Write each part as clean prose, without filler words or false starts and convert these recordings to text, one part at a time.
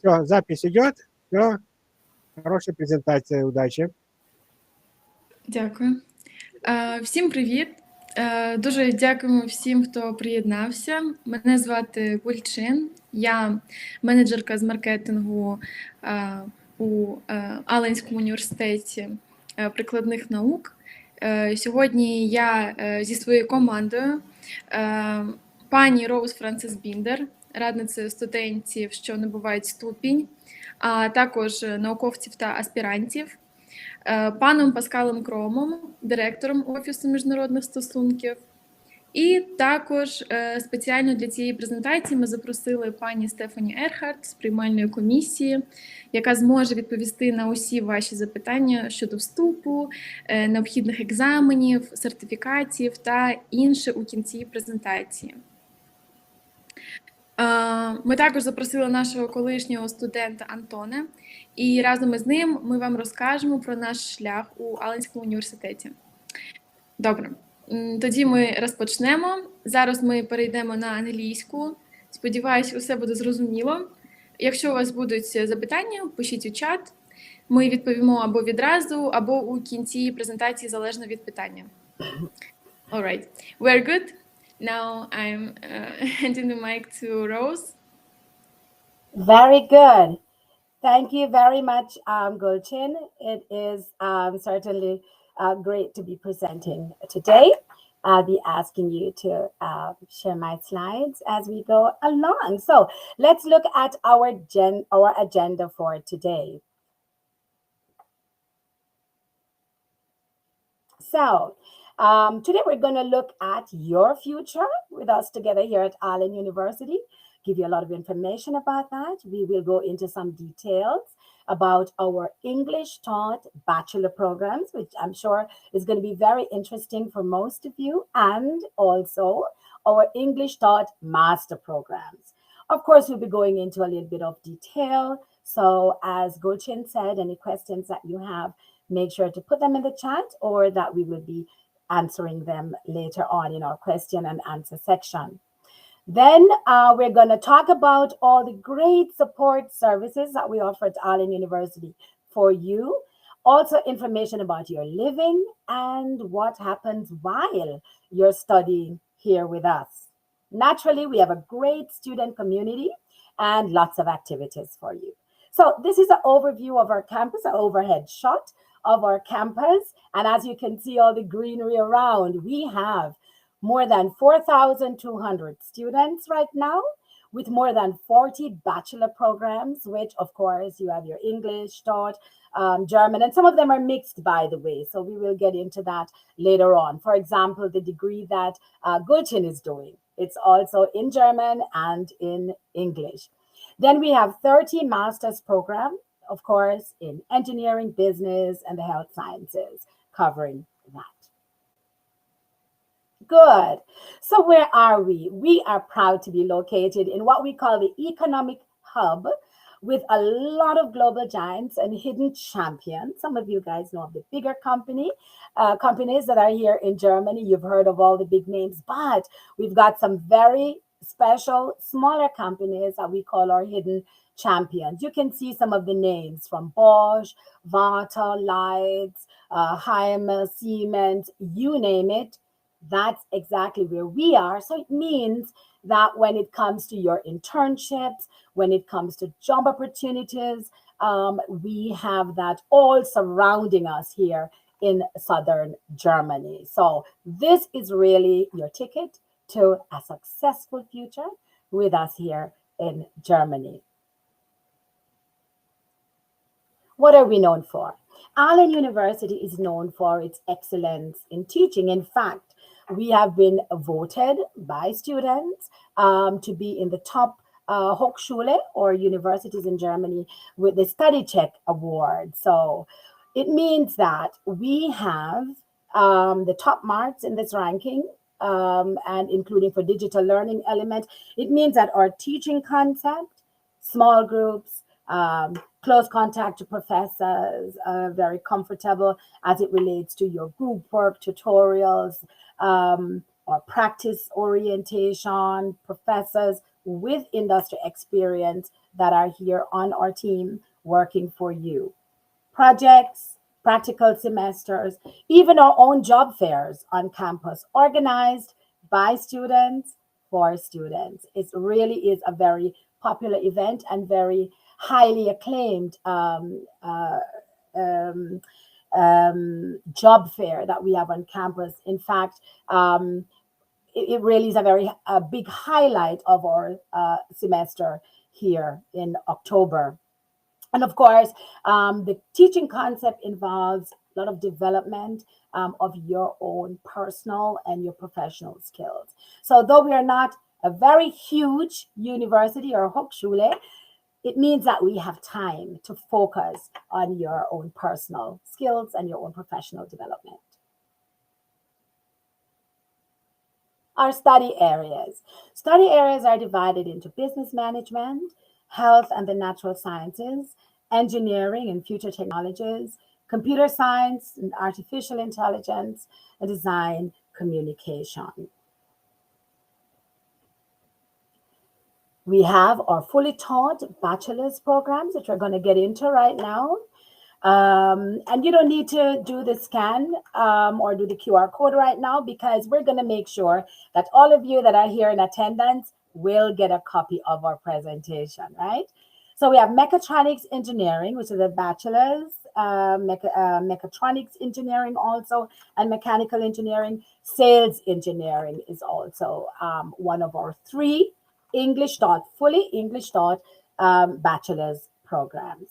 Все, запись идет. Все, хорошая презентация, удачи. Дякую. Всім привіт. Дуже дякуємо всім, хто приєднався. Мене звати Гульчин. Я менеджерка з маркетингу у Аленському університеті прикладних наук. Сьогодні я зі своєю командою, пані Роуз Франсис Біндер, радницею студентів, що набувають ступінь, а також науковців та аспірантів, паном Паскалем Кромом, директором Офісу міжнародних стосунків. І також спеціально для цієї презентації ми запросили пані Стефані Ерхард з приймальної комісії, яка зможе відповісти на усі ваші запитання щодо вступу, необхідних екзаменів, сертифікатів та інше у кінці презентації. Ми також запросили нашого колишнього студента Антона, і разом із ним ми вам розкажемо про наш шлях у Аленському університеті. Добре, тоді ми розпочнемо. Зараз ми перейдемо на англійську. Сподіваюсь, усе буде зрозуміло. Якщо у вас будуть запитання, пишіть у чат. Ми відповімо або відразу, або у кінці презентації, залежно від питання. All right, we're good. Now I'm handing the mic to Rose. Very good. Thank you very much, Gulchin. It is certainly great to be presenting today. I'll be asking you to share my slides as we go along. So let's look at our agenda for today. So today we're going to look at your future with us together here at Aalen University. Give you a lot of information about that. We will go into some details about our English-taught Bachelor programs, which I'm sure is going to be very interesting for most of you, and also our English-taught Master programs. Of course, we'll be going into a little bit of detail. So as Gulchin said, any questions that you have, make sure to put them in the chat, or that we will be answering them later on in our question and answer section. Then we're going to talk about all the great support services that we offer at Aalen University for you. Also information about your living and what happens while you're studying here with us. Naturally, we have a great student community and lots of activities for you. So this is an overview of our campus, an overhead shot of our campus. And as you can see all the greenery around, we have more than 4,200 students right now with more than 40 bachelor programs, which of course you have your English taught, German, and some of them are mixed, by the way. So we will get into that later on. For example, the degree that Gulchin is doing, it's also in German and in English. Then we have 30 master's programs, of course, in engineering, business, and the health sciences, covering that. Good. So where are we? We are proud to be located in what we call the economic hub with a lot of global giants and hidden champions. Some of you guys know of the bigger companies that are here in Germany. You've heard of all the big names, but we've got some very special smaller companies that we call our hidden champions. You can see some of the names from Bosch, Voith, Zeiss, Heimer, Siemens, you name it. That's exactly where we are. So it means that when it comes to your internships, when it comes to job opportunities, we have that all surrounding us here in southern Germany. So this is really your ticket to a successful future with us here in Germany. What are we known for? Aalen University is known for its excellence in teaching. In fact, we have been voted by students to be in the top Hochschule or universities in Germany with the Study Check Award. So it means that we have the top marks in this ranking, and including for digital learning element. It means that our teaching concept, small groups, close contact to professors, very comfortable as it relates to your group work, tutorials, or practice orientation, professors with industry experience that are here on our team working for you. Projects, practical semesters, even our own job fairs on campus, organized by students for students. It really is a very popular event and very highly acclaimed job fair that we have on campus. In fact, it really is a big highlight of our semester here in October. And of course, the teaching concept involves a lot of development of your own personal and your professional skills. So though we are not a very huge university or Hochschule, it means that we have time to focus on your own personal skills and your own professional development. Our study areas. Study areas are divided into business management, health and the natural sciences, engineering and future technologies, computer science and artificial intelligence, and design communication. We have our fully taught bachelor's programs, which we're going to get into right now. And you don't need to do the scan or do the QR code right now, because we're going to make sure that all of you that are here in attendance will get a copy of our presentation, right? So we have Mechatronics Engineering, which is a bachelor's, Mechatronics Engineering also, and Mechanical Engineering. Sales Engineering is also one of our 3 English-taught, fully English-taught bachelor's programs.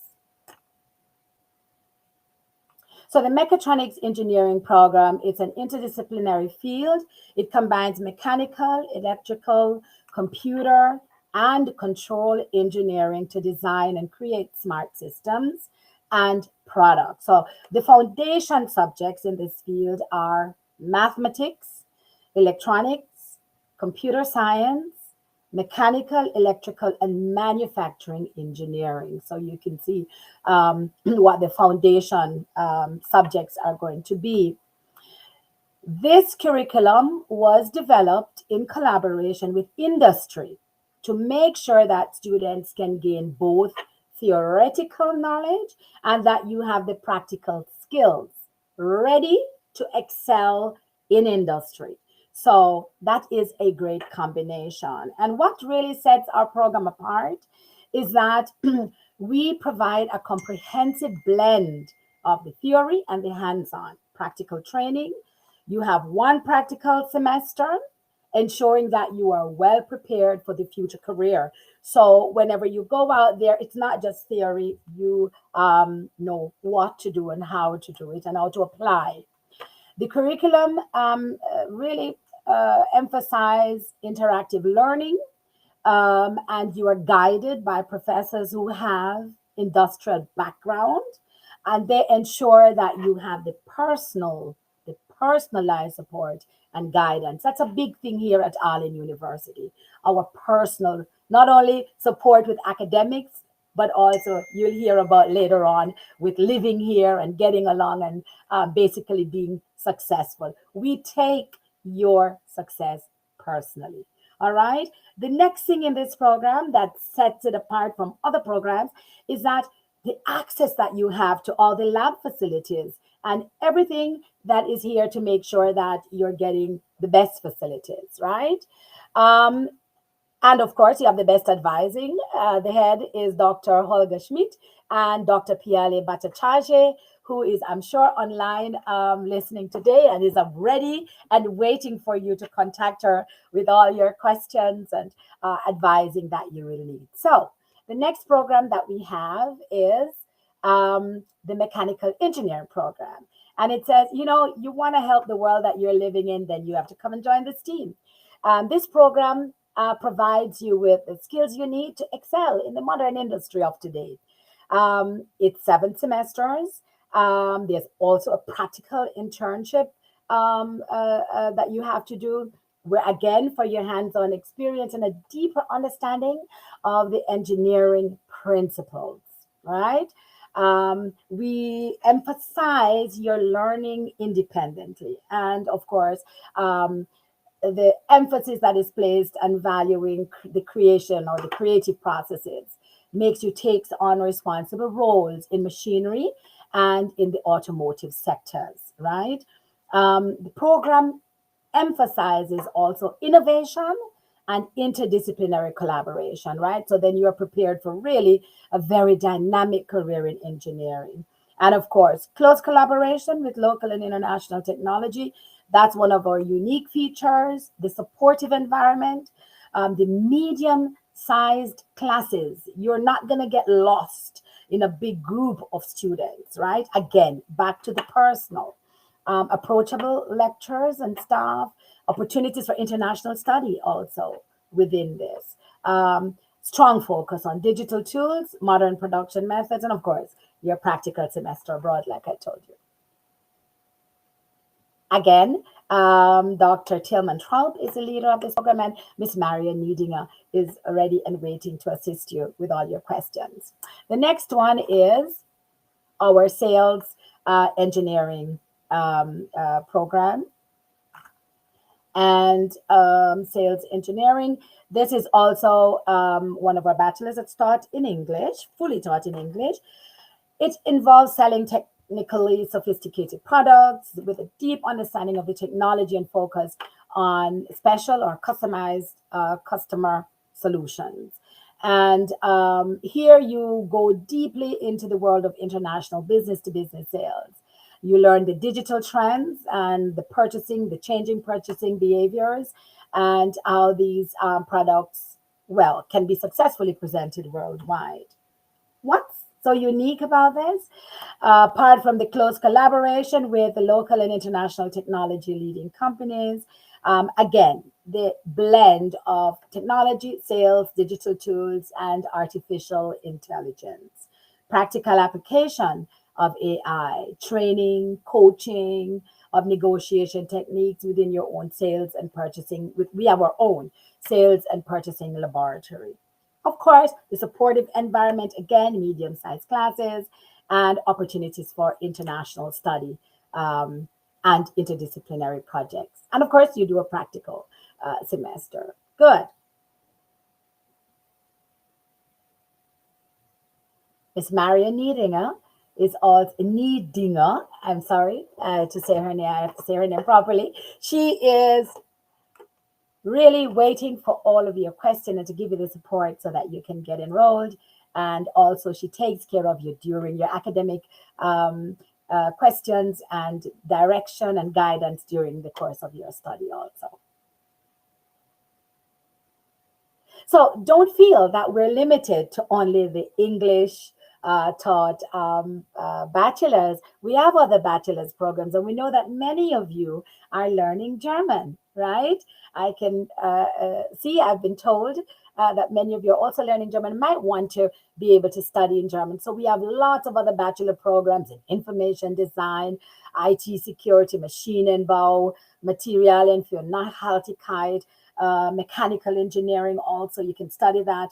So the Mechatronics Engineering program, it's an interdisciplinary field. It combines mechanical, electrical, computer, and control engineering to design and create smart systems and products. So the foundation subjects in this field are mathematics, electronics, computer science, mechanical, electrical, and manufacturing engineering. So you can see what the foundation subjects are going to be. This curriculum was developed in collaboration with industry to make sure that students can gain both theoretical knowledge and that you have the practical skills ready to excel in industry. So that is a great combination. And what really sets our program apart is that we provide a comprehensive blend of the theory and the hands-on practical training. You have 1 practical semester, ensuring that you are well prepared for the future career. So whenever you go out there, it's not just theory, you know what to do and how to do it and how to apply. The curriculum really emphasize interactive learning, and you are guided by professors who have industrial background, and they ensure that you have the personalized support and guidance. That's a big thing here at Aalen University. Our personal, not only support with academics, but also you'll hear about later on with living here and getting along and basically being successful. We take your success personally. All right. The next thing in this program that sets it apart from other programs is that the access that you have to all the lab facilities and everything that is here to make sure that you're getting the best facilities, right? And of course, you have the best advising. The head is Dr. Holger Schmidt and Dr. Piale Bhattacharjee, who is, I'm sure, online listening today and is ready and waiting for you to contact her with all your questions and advising that you will need. So the next program that we have is the Mechanical Engineering program. And it says, you know, you want to help the world that you're living in, then you have to come and join this team. This program provides you with the skills you need to excel in the modern industry of today. It's 7 semesters. There's also a practical internship that you have to do, where again, for your hands-on experience and a deeper understanding of the engineering principles, right? We emphasize your learning independently. And of course, the emphasis that is placed on valuing the creation or the creative processes makes you take on responsible roles in machinery and in the automotive sectors, right? The program emphasizes also innovation and interdisciplinary collaboration, right? So then you are prepared for really a very dynamic career in engineering. And of course, close collaboration with local and international technology. That's one of our unique features, the supportive environment, the medium-sized classes. You're not going to get lost in a big group of students, right? Again, back to the personal. Approachable lecturers and staff, opportunities for international study also within this. Strong focus on digital tools, modern production methods, and of course, your practical semester abroad, like I told you. Again, Dr. Tillman Traub is the leader of this program, and Miss Marian Niedinger is ready and waiting to assist you with all your questions. The next one is our sales engineering program and sales engineering. This is also one of our bachelors that's taught in English, fully taught in English. It involves selling technically sophisticated products with a deep understanding of the technology and focus on special or customized customer solutions. And here you go deeply into the world of international business-to-business sales. You learn the digital trends and the purchasing, the changing purchasing behaviors, and how these products, well, can be successfully presented worldwide. What's so unique about this? Apart from the close collaboration with the local and international technology leading companies, again, the blend of technology, sales, digital tools, and artificial intelligence. Practical application of AI, training, coaching, of negotiation techniques within your own sales and purchasing. We have our own sales and purchasing laboratory. Of course, the supportive environment, again, medium-sized classes and opportunities for international study and interdisciplinary projects. And of course, you do a practical semester. Good. Miss Marian Niedinger is also Niedinger. I'm sorry to say her name. I have to say her name properly. She is really waiting for all of your questions and to give you the support so that you can get enrolled. And also she takes care of you during your academic questions and direction and guidance during the course of your study also. So don't feel that we're limited to only the English taught bachelors. We have other bachelor's programs, and we know that many of you are learning German, right? I can see, I've been told that many of you are also learning German, might want to be able to study in German. So we have lots of other bachelor programs in information design, IT security, Maschinenbau, Materialien für Nachhaltigkeit, mechanical engineering also. You can study that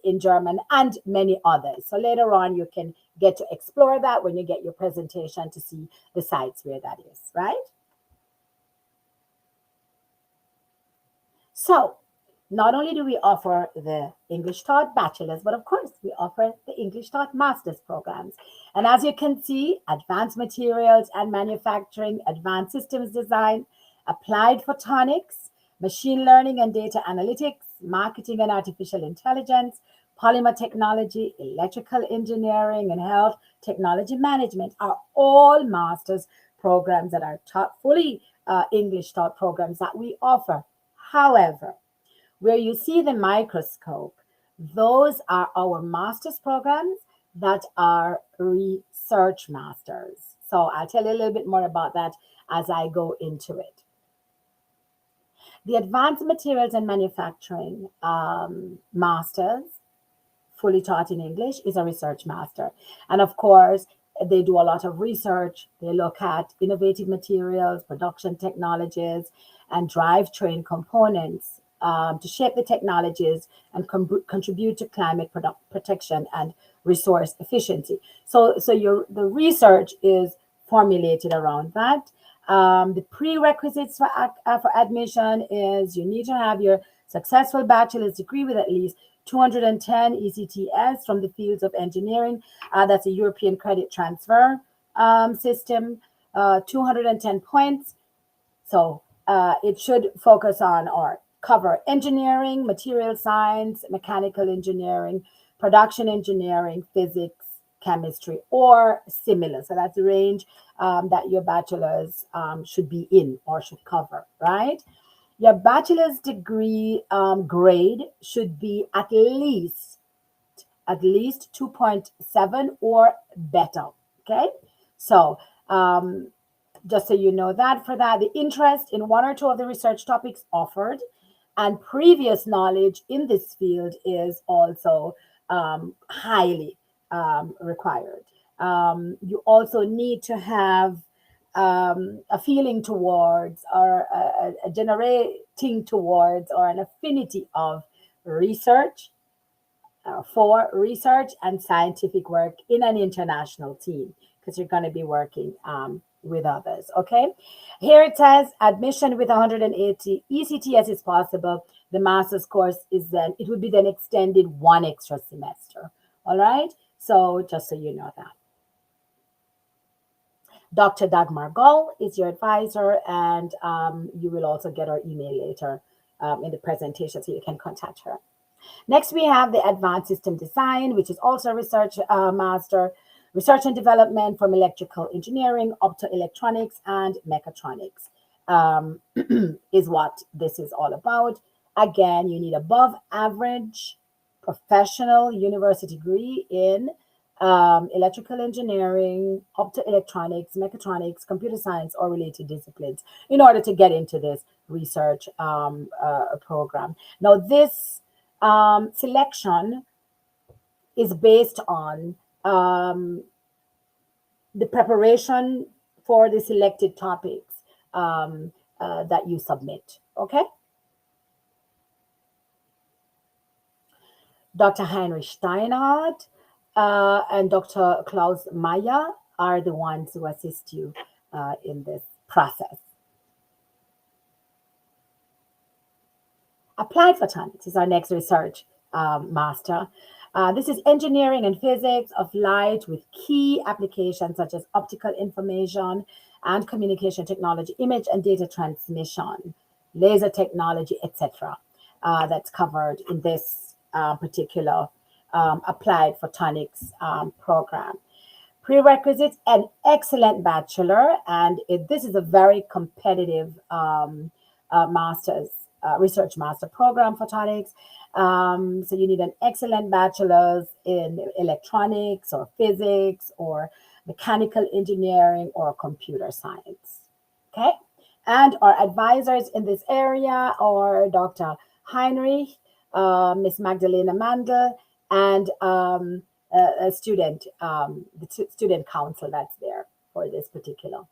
in German and many others. So later on, you can get to explore that when you get your presentation to see the sites where that is, right? So not only do we offer the English-taught bachelors, but of course, we offer the English-taught master's programs. And as you can see, advanced materials and manufacturing, advanced systems design, applied photonics, machine learning and data analytics, marketing and artificial intelligence, polymer technology, electrical engineering, and health technology management are all master's programs that are taught, fully English-taught programs that we offer. However, where you see the microscope, those are our master's programs that are research masters. So I'll tell you a little bit more about that as I go into it. The Advanced Materials and Manufacturing Masters, fully taught in English, is a research master. And of course, they do a lot of research. They look at innovative materials, production technologies, and drivetrain components to shape the technologies and contribute to climate protection and resource efficiency. So the research is formulated around that. The prerequisites for admission is you need to have your successful bachelor's degree with at least 210 ECTS from the fields of engineering. That's a European credit transfer system, 210 points. So it should focus on or cover engineering, material science, mechanical engineering, production engineering, physics, chemistry, or similar. So that's the range that your bachelor's should be in or should cover, right? Your bachelor's degree grade should be at least 2.7 or better. Okay, so just so you know that for that, the interest in one or two of the research topics offered and previous knowledge in this field is also highly required. You also need to have a feeling towards or a generating towards or an affinity of research for research and scientific work in an international team because you're going to be working with others. Okay, here it says admission with 180 ECTS is possible. The master's course is then, it would be then extended one extra semester. All right, so just so you know that. Dr. Dagmar Gull is your advisor, and you will also get her email later in the presentation, so you can contact her. Next, we have the Advanced System Design, which is also a research master, research and development from electrical engineering up to electronics and mechatronics is what this is all about. Again, you need above average professional university degree in electrical engineering up to electronics, mechatronics, computer science, or related disciplines in order to get into this research program. Now, this selection is based on the preparation for the selected topics that you submit. Okay. Dr. Heinrich Steinhardt and Dr. Klaus Meyer are the ones who assist you in this process. Applied Photonics is our next research master. This is engineering and physics of light with key applications such as optical information and communication technology, image and data transmission, laser technology, etc. That's covered in this particular Applied Photonics program. Prerequisites, an excellent bachelor, and this is a very competitive master's research master program, photonics. So you need an excellent bachelor's in electronics or physics or mechanical engineering or computer science. Okay, and our advisors in this area are Dr. Heinrich, Miss Magdalena Mandel, and a student, the student council that's there for this particular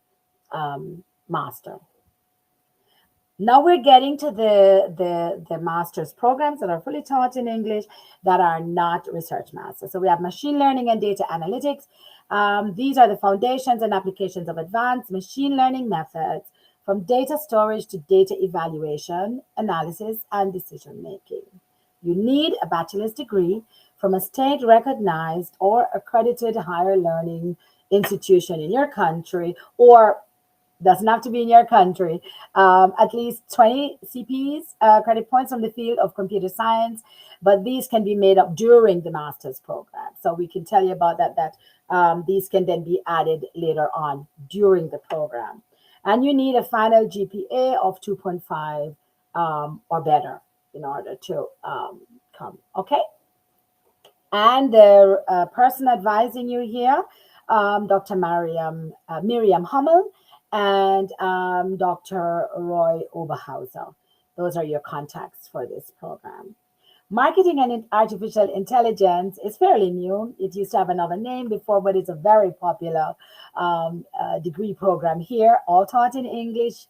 master. Now we're getting to the master's programs that are fully taught in English that are not research masters. So we have machine learning and data analytics. These are the foundations and applications of advanced machine learning methods from data storage to data evaluation, analysis, and decision making. You need a bachelor's degree from a state recognized or accredited higher learning institution in your country, or doesn't have to be in your country, at least 20 CPs, credit points from the field of computer science, but these can be made up during the master's program. So we can tell you about that these can then be added later on during the program. And you need a final GPA of 2.5 or better in order to come, okay? And the person advising you here, Dr. Miriam Hummel, and Dr. Roy Oberhauser. Those are your contacts for this program. Marketing and artificial intelligence is fairly new. It used to have another name before, but it's a very popular degree program here, all taught in English.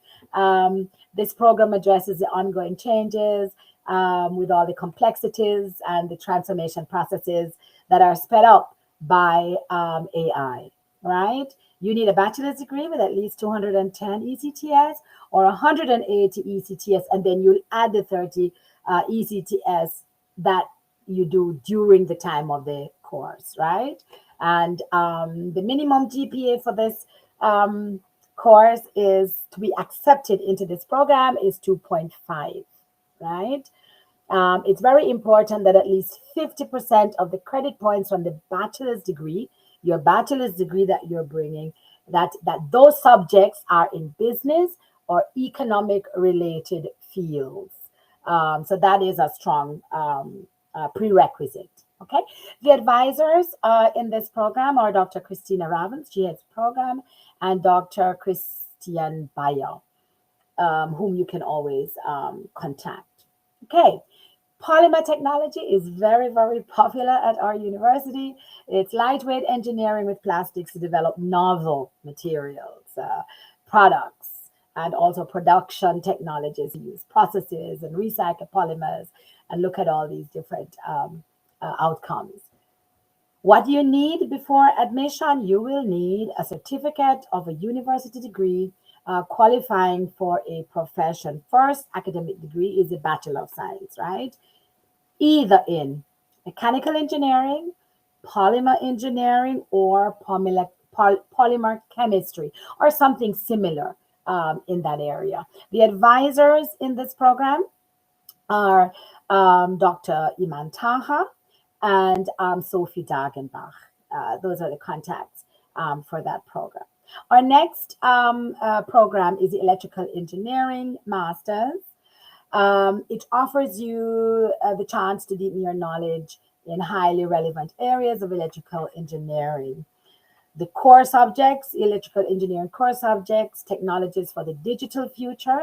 This program addresses the ongoing changes with all the complexities and the transformation processes that are sped up by AI, right? You need a bachelor's degree with at least 210 ECTS or 180 ECTS, and then you'll add the 30 ECTS that you do during the time of the course, right? And the minimum GPA for this course is to be accepted into this program is 2.5, right? It's very important that at least 50% of the credit points from the bachelor's degree, your bachelor's degree that you're bringing, that those subjects are in business or economic related fields. So that is a strong prerequisite. Okay. The advisors in this program are Dr. Christina Ravens, she heads program, and Dr. Christian Bayer, whom you can always contact. Okay. Polymer technology is very, very popular at our university. It's lightweight engineering with plastics to develop novel materials, products, and also production technologies, use processes and recycle polymers, and look at all these different outcomes. What you need before admission, you will need a certificate of a university degree qualifying for a profession. First academic degree is a Bachelor of Science, right? Either in mechanical engineering, polymer engineering, or polymer chemistry, or something similar in that area. The advisors in this program are Dr. Iman Taha and Sophie Dagenbach. Those are the contacts for that program. Our next program is the Electrical Engineering Masters. It offers you the chance to deepen your knowledge in highly relevant areas of electrical engineering. The core subjects, electrical engineering core subjects, technologies for the digital future,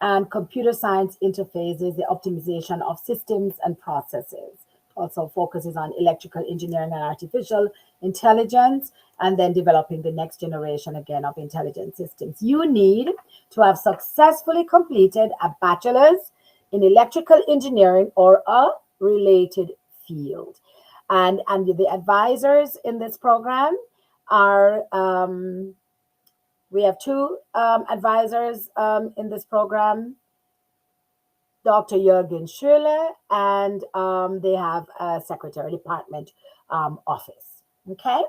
and computer science interfaces, the optimization of systems and processes. Also focuses on electrical engineering and artificial intelligence, and then developing the next generation again of intelligent systems. You need to have successfully completed a bachelor's in electrical engineering or a related field. And the advisors in this program are, we have two advisors in this program, Dr. Jürgen Schürle, and they have a secretary department office. Okay,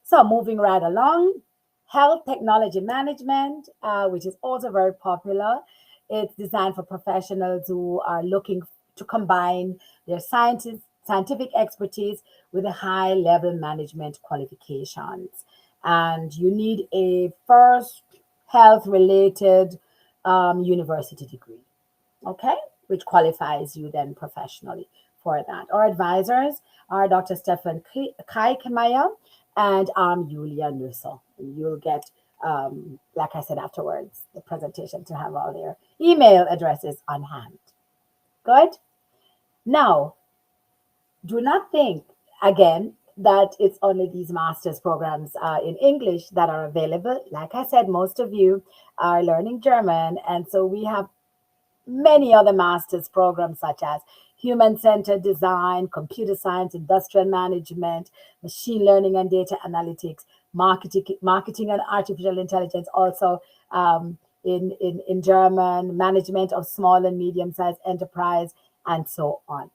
so moving right along, health technology management, which is also very popular. It's designed for professionals who are looking to combine their scientific expertise with a high level management qualifications. And you need a first health related university degree, okay, which qualifies you then professionally for that. Our advisors are Dr. Stefan Kaikemeier and Julia Nussel. You'll get, like I said afterwards, the presentation to have all their email addresses on hand. Good? Now, do not think, again, that it's only these master's programs in English that are available. Like I said, most of you are learning German, and so we have many other master's programs such as human-centered design, computer science, industrial management, machine learning and data analytics, marketing and artificial intelligence, also in German, management of small and medium-sized enterprise, and so on.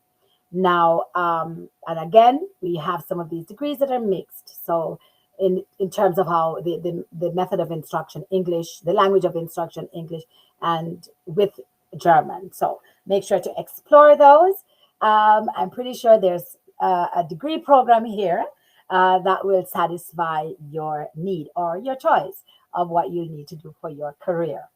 Now, and again, we have some of these degrees that are mixed. So in terms of how the method of instruction, English, the language of instruction, English, and with German. So make sure to explore those. I'm pretty sure there's a degree program here that will satisfy your need or your choice of what you need to do for your career.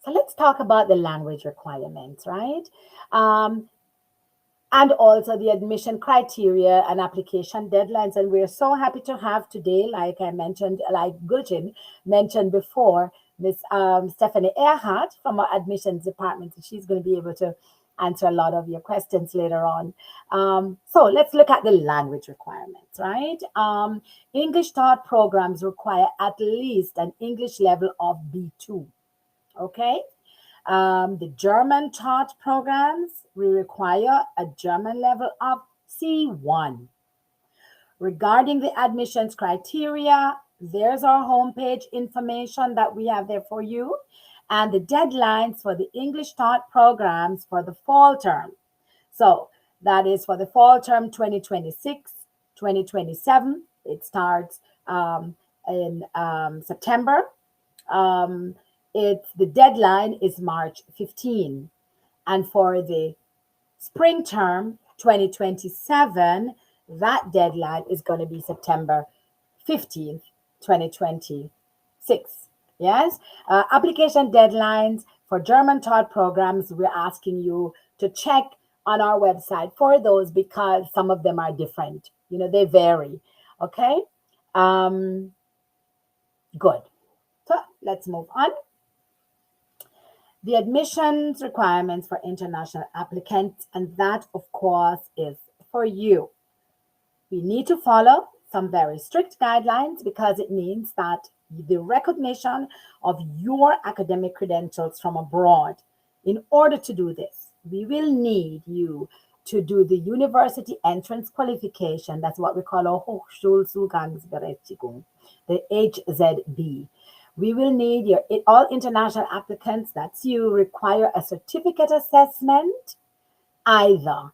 So let's talk about the language requirements, right? And also the admission criteria and application deadlines. And we're so happy to have today, like I mentioned, like Gulchin mentioned before, Miss Stephanie Earhart from our admissions department. So she's going to be able to answer a lot of your questions later on. So let's look at the language requirements, right? English-taught programs require at least an English level of B2, okay? The German taught programs, we require a German level of C1. Regarding the admissions criteria, there's our homepage information that we have there for you, and the deadlines for the English taught programs for the fall term. So that is for the fall term 2026, 2027. It starts in September. The deadline is March 15. And for the spring term 2027, that deadline is going to be September 15th, 2026. Yes. Application deadlines for German taught programs, we're asking you to check on our website for those because some of them are different. They vary. Okay. Good. So let's move on. The admissions requirements for international applicants, and that, of course, is for you. We need to follow some very strict guidelines because it means that the recognition of your academic credentials from abroad. In order to do this, we will need you to do the university entrance qualification. That's what we call a Hochschulzugangsberechtigung, the HZB. We will need all international applicants, that's you, require a certificate assessment, either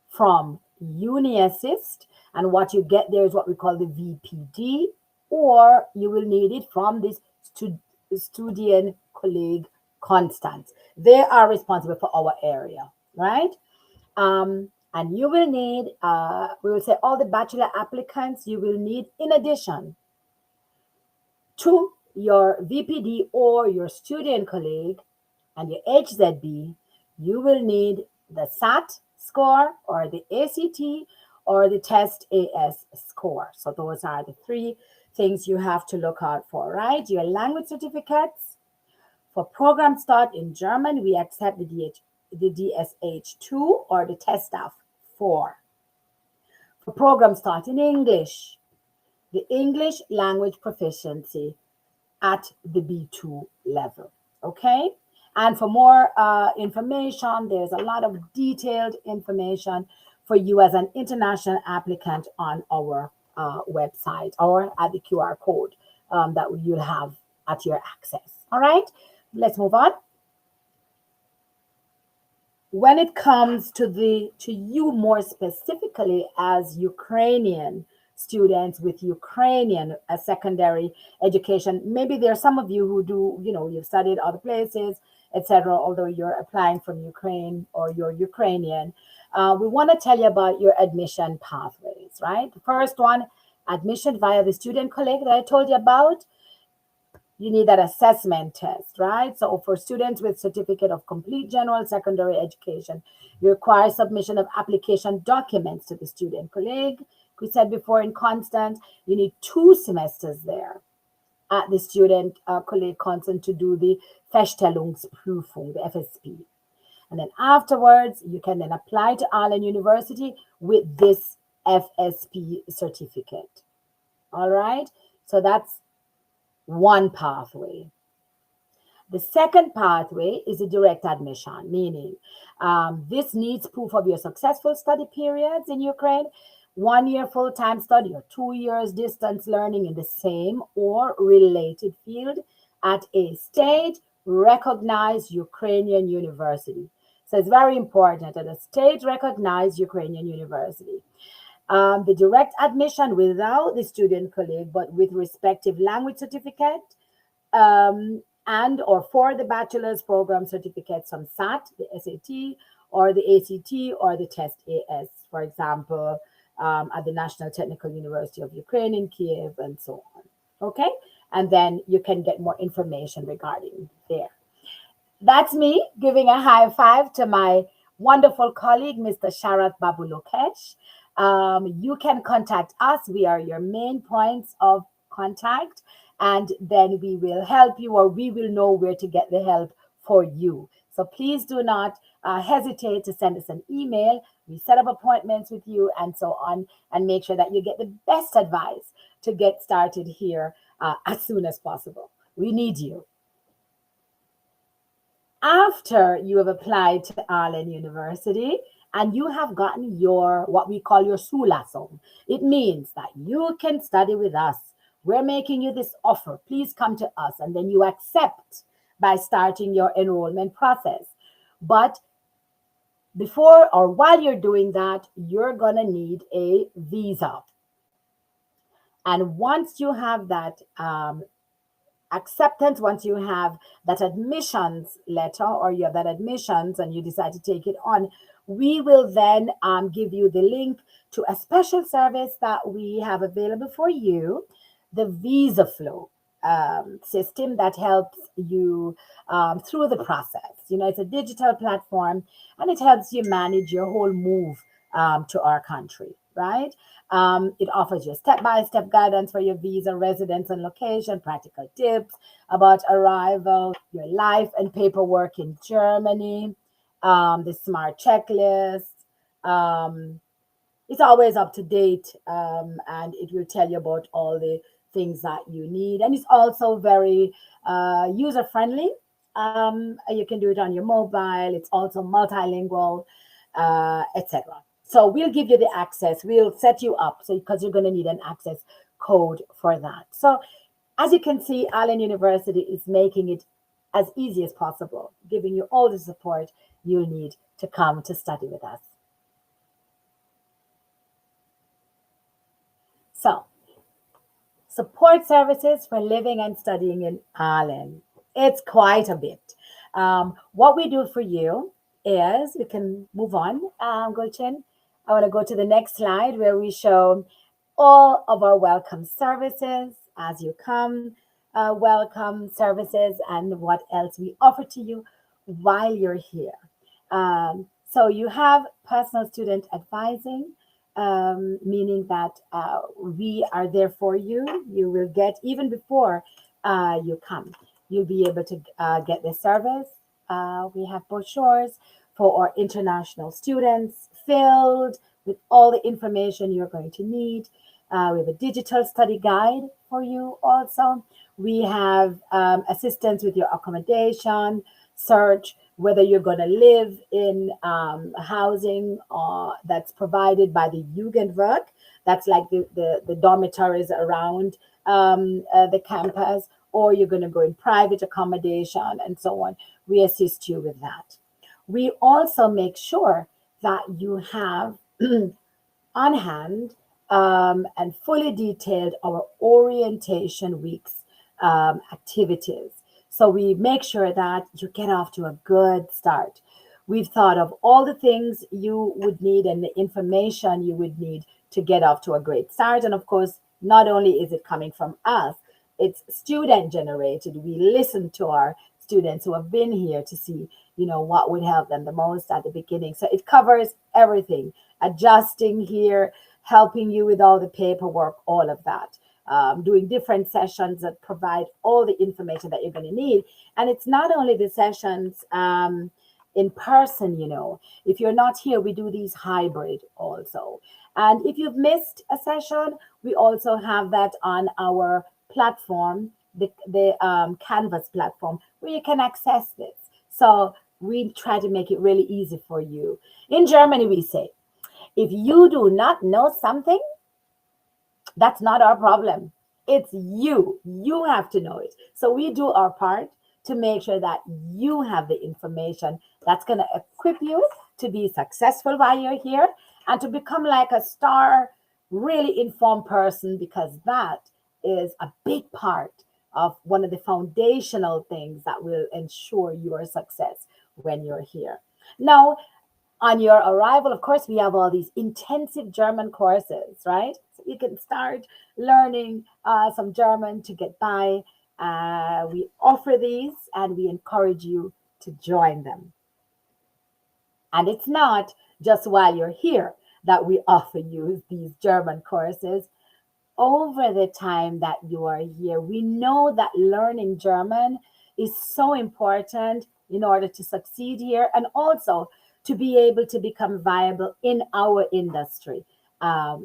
from UniAssist, and what you get there is what we call the VPD, or you will need it from this Studienkolleg Konstanz. They are responsible for our area, right? And you will need, we will say all the bachelor applicants, you will need, in addition to your VPD or your Studienkolleg and your HZB, you will need the SAT score or the ACT or the test AS score. So those are the three things you have to look out for, right? Your language certificates. For program start in German, we accept the DSH2 or the TestDAF 4. For program start in English, the English language proficiency at the B2 level, okay? And for more information, there's a lot of detailed information for you as an international applicant on our website or at the QR code that you'll have at your access. All right, let's move on. When it comes to you more specifically as Ukrainian students with Ukrainian secondary education, maybe there are some of you who do, you've studied other places, etc., although you're applying from Ukraine or you're Ukrainian. We want to tell you about your admission pathways, right? The first one, admission via the Studienkolleg that I told you about. You need that assessment test, right? So for students with certificate of complete general secondary education, you require submission of application documents to the Studienkolleg. We said before in Constance, you need 2 semesters there at the Studienkolleg Constance to do the Feststellungsprüfung, the FSP. And then afterwards, you can then apply to Aalen University with this FSP certificate. All right, so that's one pathway. The second pathway is a direct admission, meaning this needs proof of your successful study periods in Ukraine, 1 year full-time study or 2 years distance learning in the same or related field at a state-recognized Ukrainian university. So it's very important at a state-recognized Ukrainian university. The direct admission without the Studienkolleg, but with respective language certificate, and or for the bachelor's program certificates from SAT, the SAT, or the ACT, or the test AS, for example, at the National Technical University of Ukraine in Kiev, and so on. Okay, and then you can get more information regarding there. That's me giving a high five to my wonderful colleague, Mr. Sharat Babu Lokesh. You can contact us. We are your main points of contact, and then we will help you, or we will know where to get the help for you. So please do not hesitate to send us an email. We set up appointments with you and so on, and make sure that you get the best advice to get started here as soon as possible. We need you. After you have applied to Aalen University and you have gotten your, what we call your zulassung. It means that you can study with us. We're making you this offer. Please come to us. And then you accept by starting your enrollment process. But before or while you're doing that, you're going to need a visa. And once you have that acceptance, once you have that admissions letter, or you have that admissions and you decide to take it on, we will then give you the link to a special service that we have available for you, the VisaFlow system that helps you through the process. You know, it's a digital platform, and it helps you manage your whole move to our country, right? It offers you step-by-step guidance for your visa, residence, and location, practical tips about arrival, your life and paperwork in Germany, the smart checklist. It's always up to date, and it will tell you about all the things that you need. And it's also very user-friendly. You can do it on your mobile. It's also multilingual, etc. So we'll give you the access. We'll set you up, so because you're going to need an access code for that. So as you can see, Aalen University is making it as easy as possible, giving you all the support you need to come to study with us. So, support services for living and studying in Aalen. It's quite a bit. What we do for you is, we can move on, Gulchin. I want to go to the next slide where we show all of our welcome services as you come, welcome services, and what else we offer to you while you're here. So you have personal student advising, meaning that we are there for you. You will get, even before you come, you'll be able to get the service. We have brochures for our international students filled with all the information you're going to need. We have a digital study guide for you also. We have assistance with your accommodation, search, whether you're going to live in housing that's provided by the Jugendwerk, that's like the dormitories around the campus, or you're going to go in private accommodation and so on. We assist you with that. We also make sure that you have on hand and fully detailed our orientation weeks activities. So we make sure that you get off to a good start. We've thought of all the things you would need and the information you would need to get off to a great start. And of course, not only is it coming from us, it's student generated. We listen to our students who have been here to see, you know, what would help them the most at the beginning. So it covers everything, adjusting here, helping you with all the paperwork, all of that. Doing different sessions that provide all the information that you're going to need. And it's not only the sessions in person, you know. If you're not here, we do these hybrid also. And if you've missed a session, we also have that on our platform, the Canvas platform, where you can access this. So we try to make it really easy for you. In Germany, we say, if you do not know something, that's not our problem. It's you. You have to know it. So we do our part to make sure that you have the information that's going to equip you to be successful while you're here and to become like a star, really informed person, because that is a big part of one of the foundational things that will ensure your success when you're here. Now, on your arrival, of course, we have all these intensive German courses, right? So you can start learning some German to get by. We offer these and we encourage you to join them. And it's not just while you're here that we offer you these German courses. Over the time that you are here, we know that learning German is so important in order to succeed here and also to be able to become viable in our industry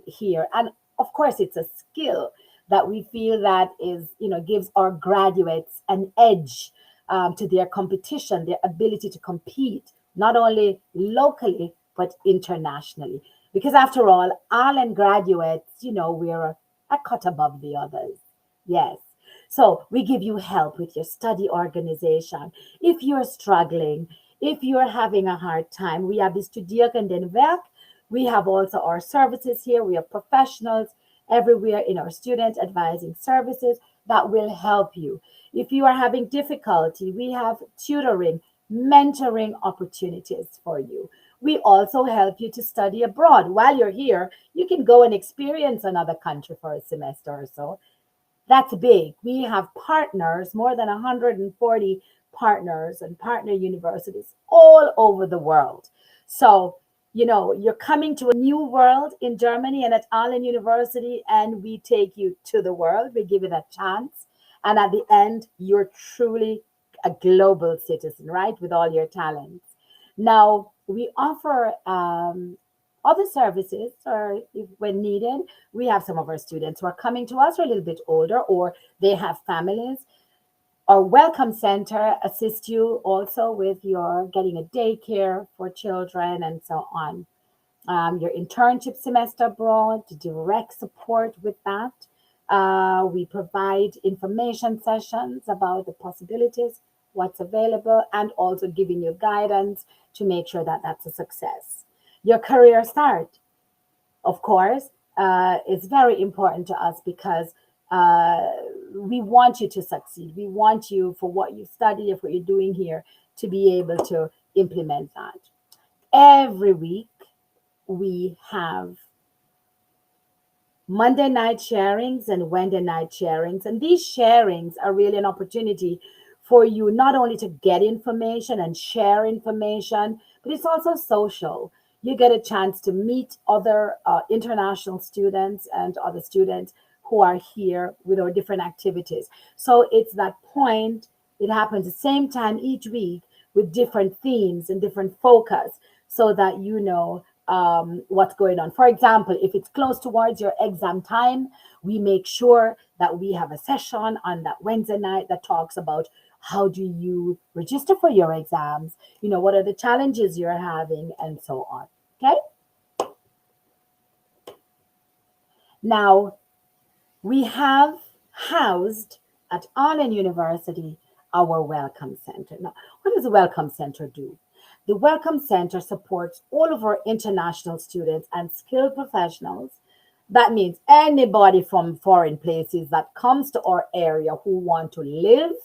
here. And of course, it's a skill that we feel that is, you know, gives our graduates an edge to their competition, their ability to compete, not only locally, but internationally. Because after all, Aalen graduates, we're a cut above the others. Yes. So we give you help with your study organization. If you're struggling, if you're having a hard time, we have the Studierken den Werk. We have also our services here. We have professionals everywhere in our student advising services that will help you. If you are having difficulty, we have tutoring, mentoring opportunities for you. We also help you to study abroad. While you're here, you can go and experience another country for a semester or so. That's big. We have partners, more than 140 partners and partner universities all over the world. So, you're coming to a new world in Germany and at Aalen University, and we take you to the world. We give it a chance. And at the end, you're truly a global citizen, right? With all your talents. Now, we offer other services, or if when needed, we have some of our students who are coming to us who are a little bit older, or they have families. Our Welcome Center assists you also with your getting a daycare for children and so on. Your internship semester abroad, direct support with that. We provide information sessions about the possibilities, what's available, and also giving you guidance to make sure that that's a success. Your career start, of course, is very important to us because we want you to succeed. We want you, for what you study, for what you're doing here, to be able to implement that. Every week, we have Monday night sharings and Wednesday night sharings. And these sharings are really an opportunity for you not only to get information and share information, but it's also social. You get a chance to meet other international students and other students who are here with our different activities. So it's that point, it happens the same time each week with different themes and different focus so that you know what's going on. For example, if it's close towards your exam time, we make sure that we have a session on that Wednesday night that talks about how do you register for your exams, what are the challenges you're having, and so on. Okay? Now, we have housed at Aalen University our Welcome Center. Now, what does the Welcome Center do? The Welcome Center supports all of our international students and skilled professionals. That means anybody from foreign places that comes to our area who want to live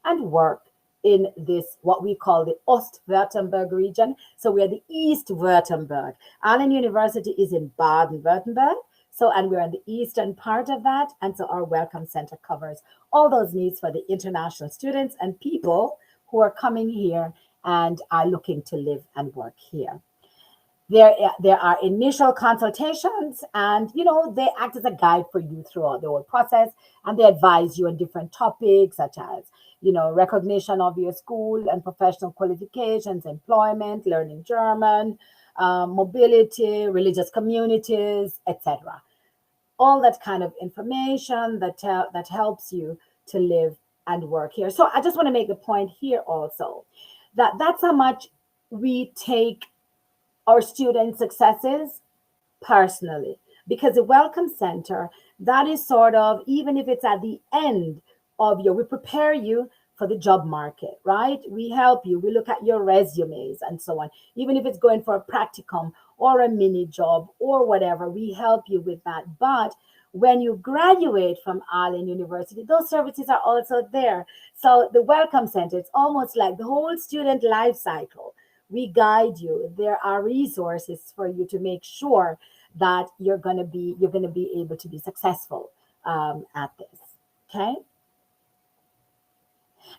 and work in this, what we call the Ostwürttemberg region. So we are the East Württemberg. Aalen University is in Baden-Württemberg. And we're in the eastern part of that. And so our Welcome Center covers all those needs for the international students and people who are coming here and are looking to live and work here. There are initial consultations, and they act as a guide for you throughout the whole process, and they advise you on different topics such as recognition of your school and professional qualifications, employment, learning German, mobility, religious communities, etc. All that kind of information that helps you to live and work here. So I just want to make the point here also that that's how much we take our student successes personally, because the Welcome Center, that is sort of, even if it's at the end of we prepare you for the job market, right? We help you. We look at your resumes and so on. Even if it's going for a practicum or a mini job or whatever, we help you with that. But when you graduate from Aalen University, those services are also there. So the Welcome Center, it's almost like the whole student life cycle. We guide you. There are resources for you to make sure that you're going to be able to be successful at this. Okay.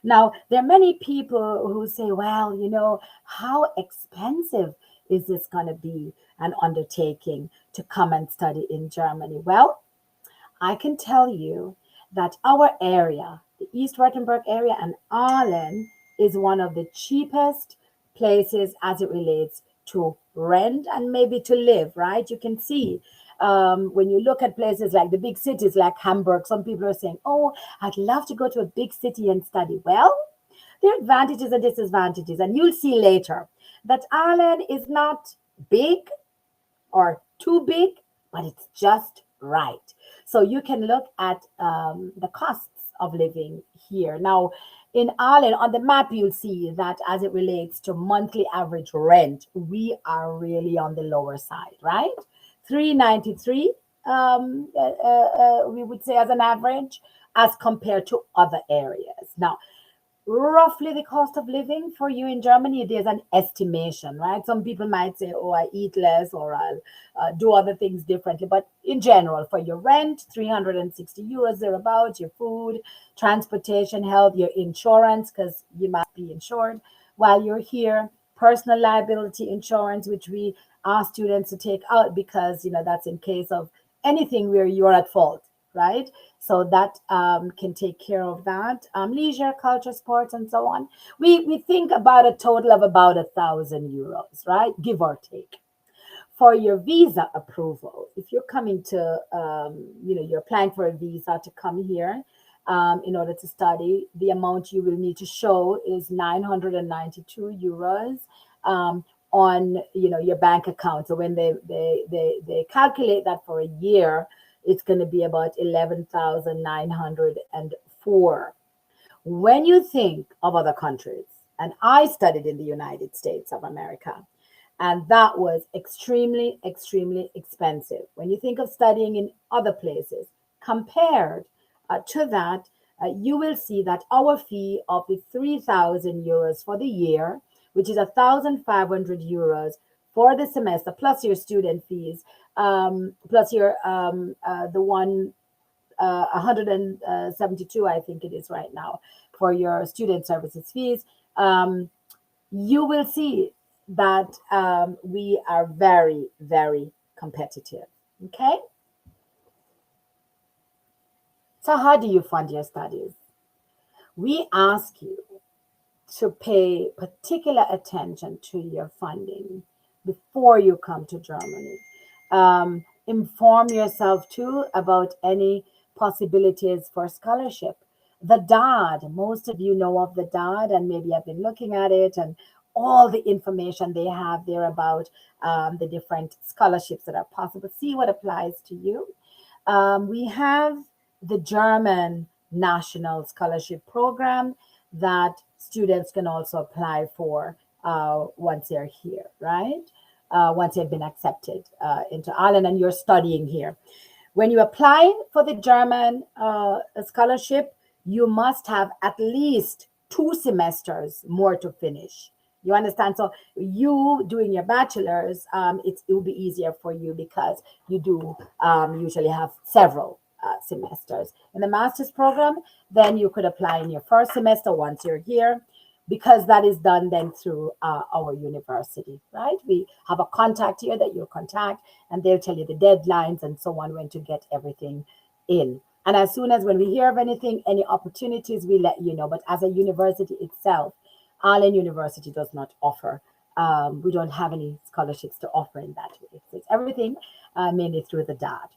Now, there are many people who say, well, how expensive is this going to be, an undertaking to come and study in Germany? Well, I can tell you that our area, the East Württemberg area, and Aalen is one of the cheapest places as it relates to rent and maybe to live, right? You can see when you look at places like the big cities like Hamburg, some people are saying, oh, I'd love to go to a big city and study. Well, there are advantages and disadvantages, and you'll see later that Aalen is not big or too big, but it's just right. So you can look at the costs of living here. Now, in Aalen, on the map, you'll see that as it relates to monthly average rent, we are really on the lower side, right? 393, we would say as an average, as compared to other areas. Now, roughly the cost of living for you in Germany, there's an estimation, right? Some people might say, oh, I eat less or I'll do other things differently. But in general, for your rent, 360 euros thereabouts, your food, transportation, health, your insurance, because you must be insured while you're here, personal liability insurance, which we ask students to take out because, that's in case of anything where you're at fault, right? So that can take care of that. Leisure, culture, sports, and so on. We think about a total of about €1,000, right? Give or take. For your visa approval, if you're coming to, you're applying for a visa to come here in order to study, the amount you will need to show is €992 on, your bank account. So when they calculate that for a year, it's going to be about 11,904. When you think of other countries, and I studied in the United States of America, and that was extremely, extremely expensive. When you think of studying in other places, compared to that, you will see that our fee of the €3,000 for the year, which is €1,500 for the semester, plus your student fees, plus your the 172, I think it is right now, for your student services fees. You will see that we are very, very competitive. Okay. So how do you fund your studies? We ask you to pay particular attention to your funding before you come to Germany. Inform yourself too about any possibilities for scholarship. The DAAD, most of you know of the DAAD and maybe have been looking at it and all the information they have there about the different scholarships that are possible. See what applies to you. We have the German National Scholarship Program that students can also apply for once they're here, right? Once they've been accepted into Aalen and you're studying here. When you apply for the German scholarship, you must have at least 2 semesters more to finish. You understand? So you doing your bachelor's, it will be easier for you because you do usually have several semesters. In the master's program, then you could apply in your first semester once you're here, because that is done then through our university, right? We have a contact here that you'll contact, and they'll tell you the deadlines and so on when to get everything in. And as soon as when we hear of anything, any opportunities, we let you know. But as a university itself, Aalen University does not offer. We don't have any scholarships to offer in that way. So it's everything mainly through the DAAD.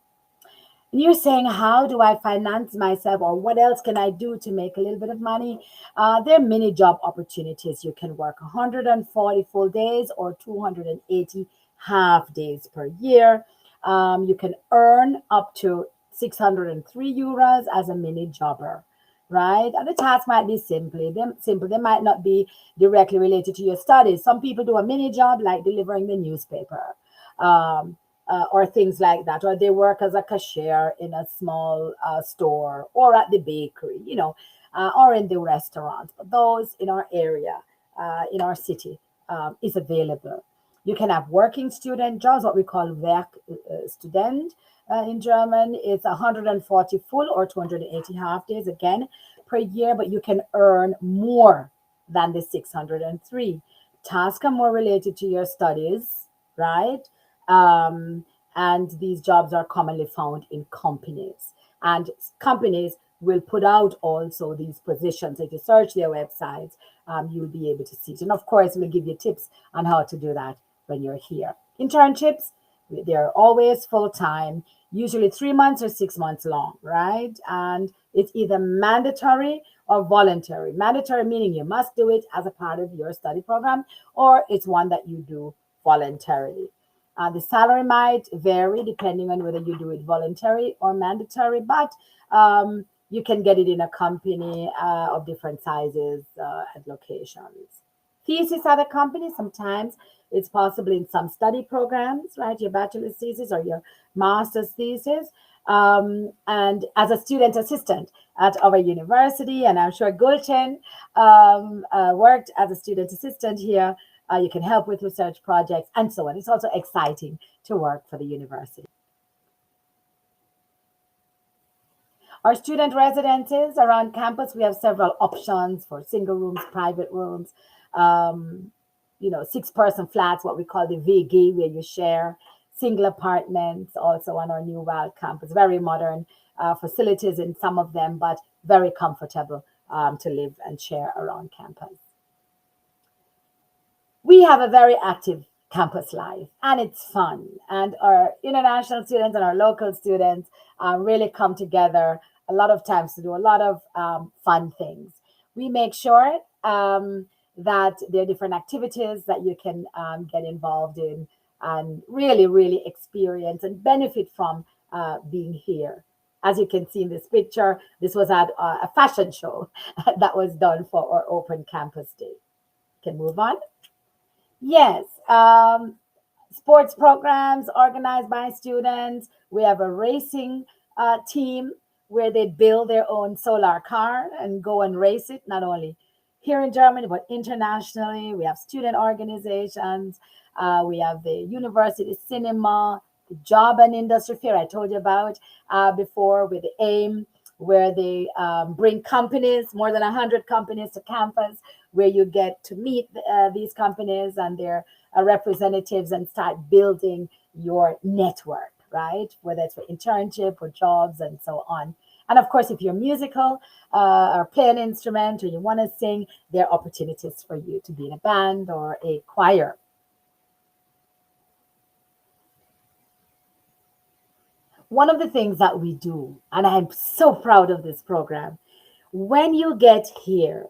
And you're saying, how do I finance myself, or what else can I do to make a little bit of money? There are many job opportunities. You can work 140 full days or 280 half days per year. You can earn up to €603 as a mini jobber, right? And the task might be simple. They might not be directly related to your studies. Some people do a mini job like delivering the newspaper. Or things like that, or they work as a cashier in a small store or at the bakery, or in the restaurant. But those in our area, in our city, is available. You can have working student jobs, what we call Werkstudent in German. It's 140 full or 280 half days, again, per year, but you can earn more than the 603. Tasks are more related to your studies, right? And these jobs are commonly found in companies, and companies will put out also these positions. If you search their websites, you'll be able to see it. And of course, we'll give you tips on how to do that when you're here. Internships, they're always full-time, usually 3 months or 6 months long, right? And it's either mandatory or voluntary. Mandatory meaning you must do it as a part of your study program, or it's one that you do voluntarily. The salary might vary depending on whether you do it voluntary or mandatory, but you can get it in a company of different sizes and locations. Thesis at a company, sometimes it's possible in some study programs, right? Your bachelor's thesis or your master's thesis. And as a student assistant at our university, and I'm sure Gulchen worked as a student assistant here, you can help with research projects and so on. It's also exciting to work for the university. Our student residences around campus, we have several options for single rooms, private rooms, 6-person flats, what we call the VG, where you share, single apartments, also on our New Wild campus. Very modern facilities in some of them, but very comfortable to live and share around campus. We have a very active campus life, and it's fun. And our international students and our local students really come together a lot of times to do a lot of fun things. We make sure that there are different activities that you can get involved in and really, really experience and benefit from being here. As you can see in this picture, this was at a fashion show that was done for our open campus day. Can move on. Yes, sports programs organized by students. We have a racing team where they build their own solar car and go and race it, not only here in Germany, but internationally. We have student organizations. We have the university cinema, the job and industry fair I told you about before, with the AIM, where they bring companies, more than 100 companies to campus, where you get to meet these companies and their representatives and start building your network, right? Whether it's for internship or jobs and so on. And of course, if you're musical or play an instrument or you want to sing, there are opportunities for you to be in a band or a choir. One of the things that we do, and I'm so proud of this program, when you get here,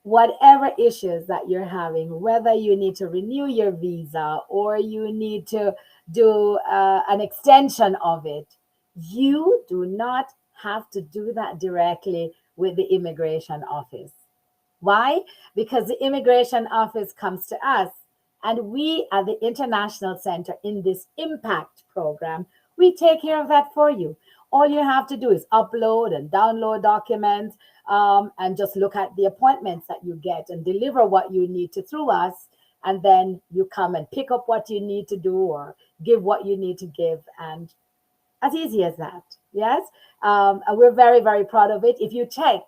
whatever issues that you're having, whether you need to renew your visa or you need to do an extension of it, you do not have to do that directly with the immigration office. Why? Because the immigration office comes to us, and we at the International Center in this IMPAACT program, we take care of that for you. All you have to do is upload and download documents and just look at the appointments that you get and deliver what you need to through us. And then you come and pick up what you need to do or give what you need to give. And as easy as that. Yes. And we're very, very proud of it. If you check,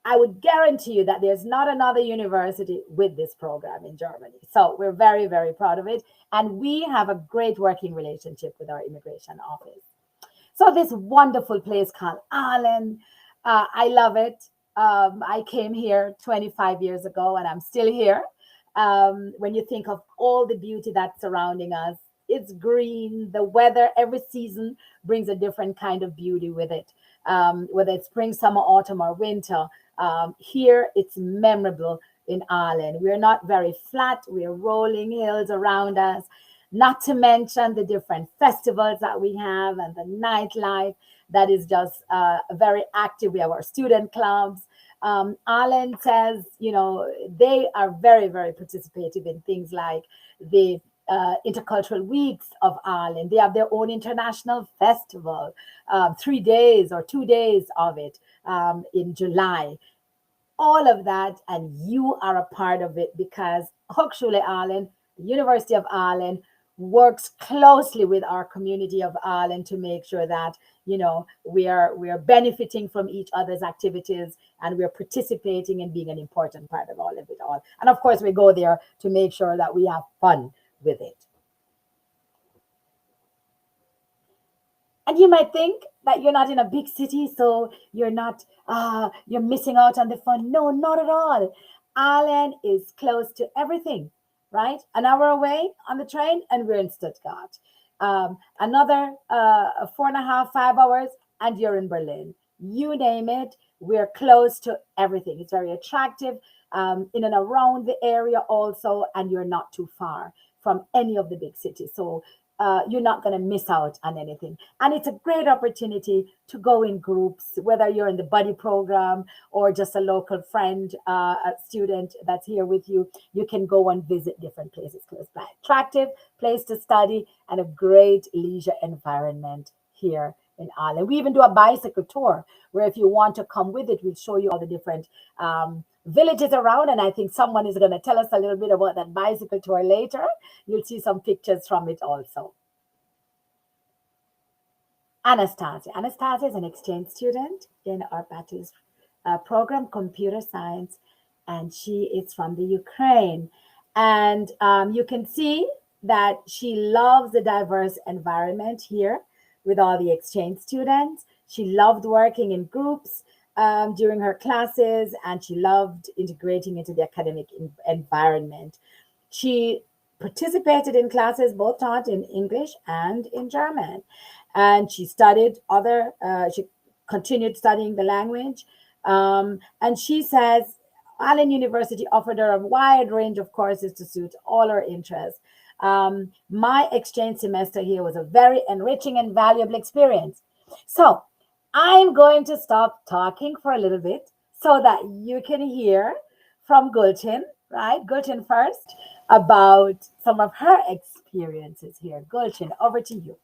I would guarantee you that there's not another university with this program in Germany. So we're very, very proud of it. And we have a great working relationship with our immigration office. So this wonderful place called Aalen, I love it. I came here 25 years ago and I'm still here. When you think of all the beauty that's surrounding us, it's green, the weather, every season brings a different kind of beauty with it. Whether it's spring, summer, autumn, or winter, here it's memorable in Aalen. We're not very flat, we're rolling hills around us, not to mention the different festivals that we have and the nightlife that is just very active. We have our student clubs. Aalen says, they are very, very participative in things like the intercultural weeks of Aalen. They have their own international festival, 3 days or 2 days of it in July. All of that, and you are a part of it because Hochschule Aalen, the University of Aalen, works closely with our community of Aalen to make sure that we are benefiting from each other's activities and we're participating and being an important part of all of it all. And of course, we go there to make sure that we have fun with it. And you might think that you're not in a big city, so you're missing out on the fun. No, not at all. Aalen is close to everything, right? An hour away on the train, and we're in Stuttgart. Another 4.5, 5 hours, and you're in Berlin. You name it, we're close to everything. It's very attractive in and around the area also, and you're not too far from any of the big cities. So you're not going to miss out on anything. And it's a great opportunity to go in groups, whether you're in the buddy program or just a local friend, a student that's here with you. You can go and visit different places close by. Attractive place to study and a great leisure environment here in Aalen. We even do a bicycle tour where if you want to come with it, we'll show you all the different villages around. And I think someone is going to tell us a little bit about that bicycle tour later. You'll see some pictures from it also. Anastasia. Anastasia is an exchange student in our bachelor's program, computer science, and she is from the Ukraine. And you can see that she loves the diverse environment here with all the exchange students. She loved working in groups during her classes, and she loved integrating into the academic environment. She participated in classes both taught in English and in German. And she studied she continued studying the language. And she says Aalen University offered her a wide range of courses to suit all her interests. My exchange semester here was a very enriching and valuable experience. So I'm going to stop talking for a little bit so that you can hear from Gulchin, right? Gulchin first, about some of her experiences here. Gulchin, over to you.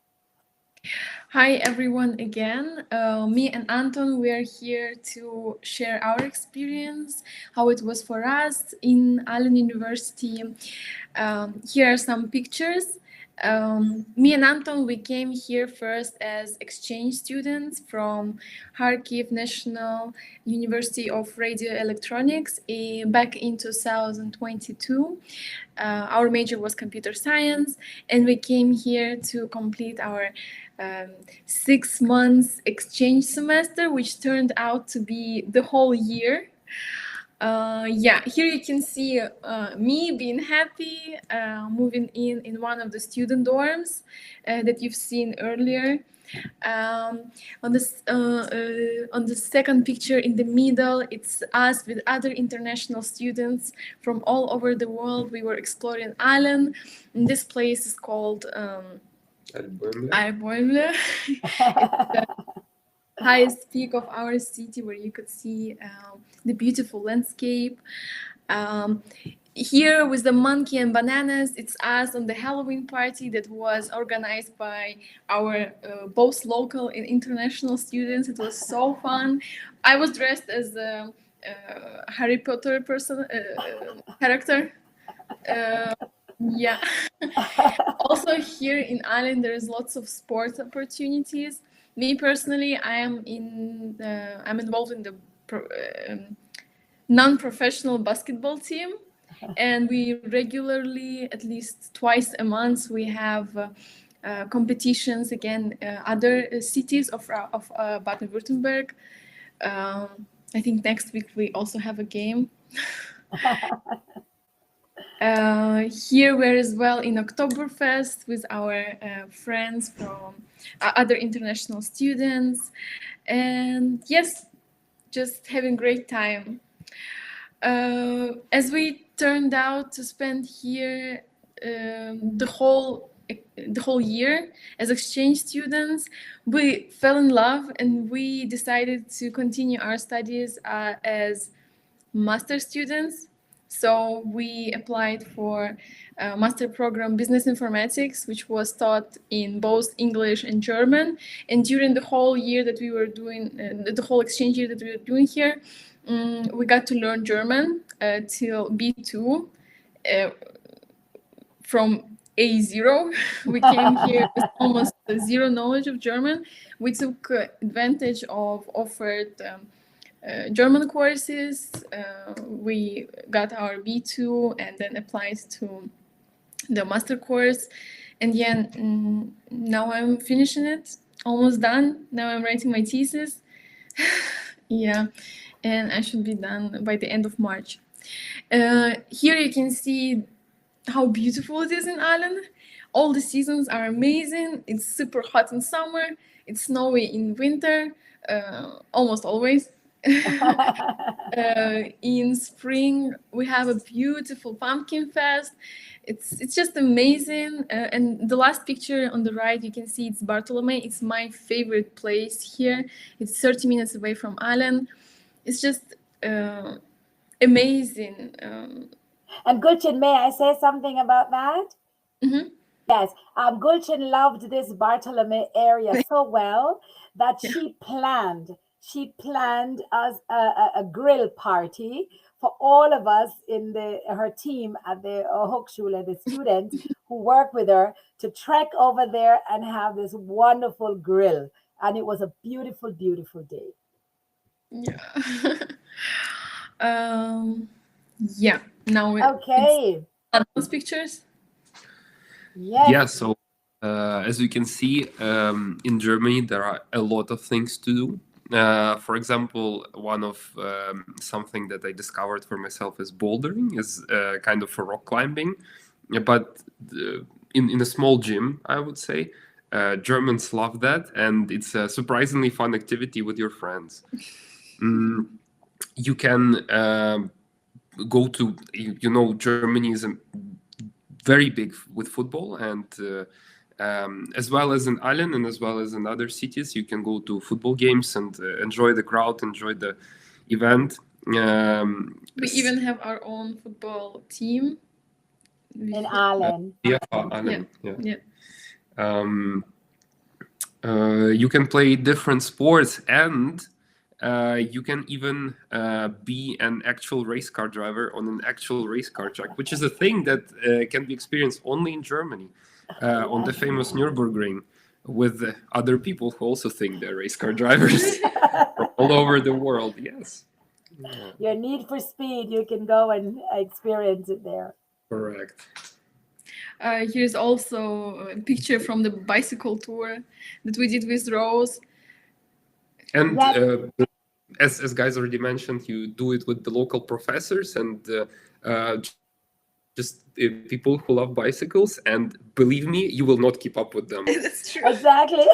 Hi everyone again. Me and Anton, we are here to share our experience, how it was for us in Aalen University. Here are some pictures. Me and Anton, we came here first as exchange students from Kharkiv National University of Radio Electronics back in 2022. Our major was computer science, and we came here to complete our 6 months exchange semester, which turned out to be the whole year. Yeah, here you can see me being happy, moving in one of the student dorms that you've seen earlier. On the second picture in the middle, it's us with other international students from all over the world. We were exploring Aalen, and this place is called Aalen. It's the highest peak of our city where you could see the beautiful landscape. Here with the monkey and bananas, it's us on the Halloween party that was organized by our both local and international students. It was so fun. I was dressed as a Harry Potter character. Yeah. Also here in Aalen, there's lots of sports opportunities. Me personally, I'm involved in the non-professional basketball team, and we regularly, at least twice a month, we have competitions again other cities of Baden-Württemberg. I think next week we also have a game. Here we're as well in Oktoberfest with our friends from other international students, and yes, just having great time. As we turned out to spend here the whole year as exchange students, we fell in love and we decided to continue our studies as master students. So we applied for a master program Business Informatics, which was taught in both English and German. And during the whole year that we were doing, the whole exchange year that we were doing here, we got to learn German till B2. From A0, we came here with almost zero knowledge of German. We took advantage of offered German courses. We got our B2 and then applied to the master course. And yeah, now I'm finishing it, almost done. Now I'm writing my thesis. Yeah, and I should be done by the end of March. Here you can see how beautiful it is in Aalen. All the seasons are amazing. It's super hot in summer. It's snowy in winter, almost always. In spring, we have a beautiful pumpkin fest. It's just amazing. And the last picture on the right, you can see it's Bartolome. It's my favorite place here. It's 30 minutes away from Aalen. It's just amazing. And Gulchin, may I say something about that? Mhm. Yes, Gulchin loved this Bartolome area so well that Yeah. she planned us a grill party for all of us in her team at the Hochschule, the students who work with her, to trek over there and have this wonderful grill. And it was a beautiful, beautiful day. Yeah. Yeah. Now it's Okay. those pictures. Yes. Yeah, so as you can see, in Germany, there are a lot of things to do. For example, one of something that I discovered for myself is bouldering, is kind of a rock climbing, but in a small gym, I would say. Germans love that, and it's a surprisingly fun activity with your friends. You can go to, Germany is very big with football, and as well as in Aalen and as well as in other cities, you can go to football games and enjoy the crowd, enjoy the event. We even have our own football team. In Aalen. Aalen, Yeah. yeah. You can play different sports, and you can even be an actual race car driver on an actual race car track, which is a thing that can be experienced only in Germany, on the famous Nürburgring, with other people who also think they're race car drivers from all over the world. Yes. Yeah. Your need for speed, you can go and experience it there. Correct. Here's also a picture from the bicycle tour that we did with Rose. And Yes. as guys already mentioned, you do it with the local professors and just people who love bicycles. And believe me, you will not keep up with them. That's true. Exactly.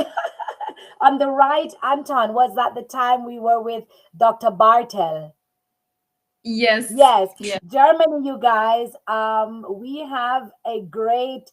On the right, Anton, was that the time we were with Dr. Bartel? Yes. Yes. Yeah. Germany, you guys, we have a great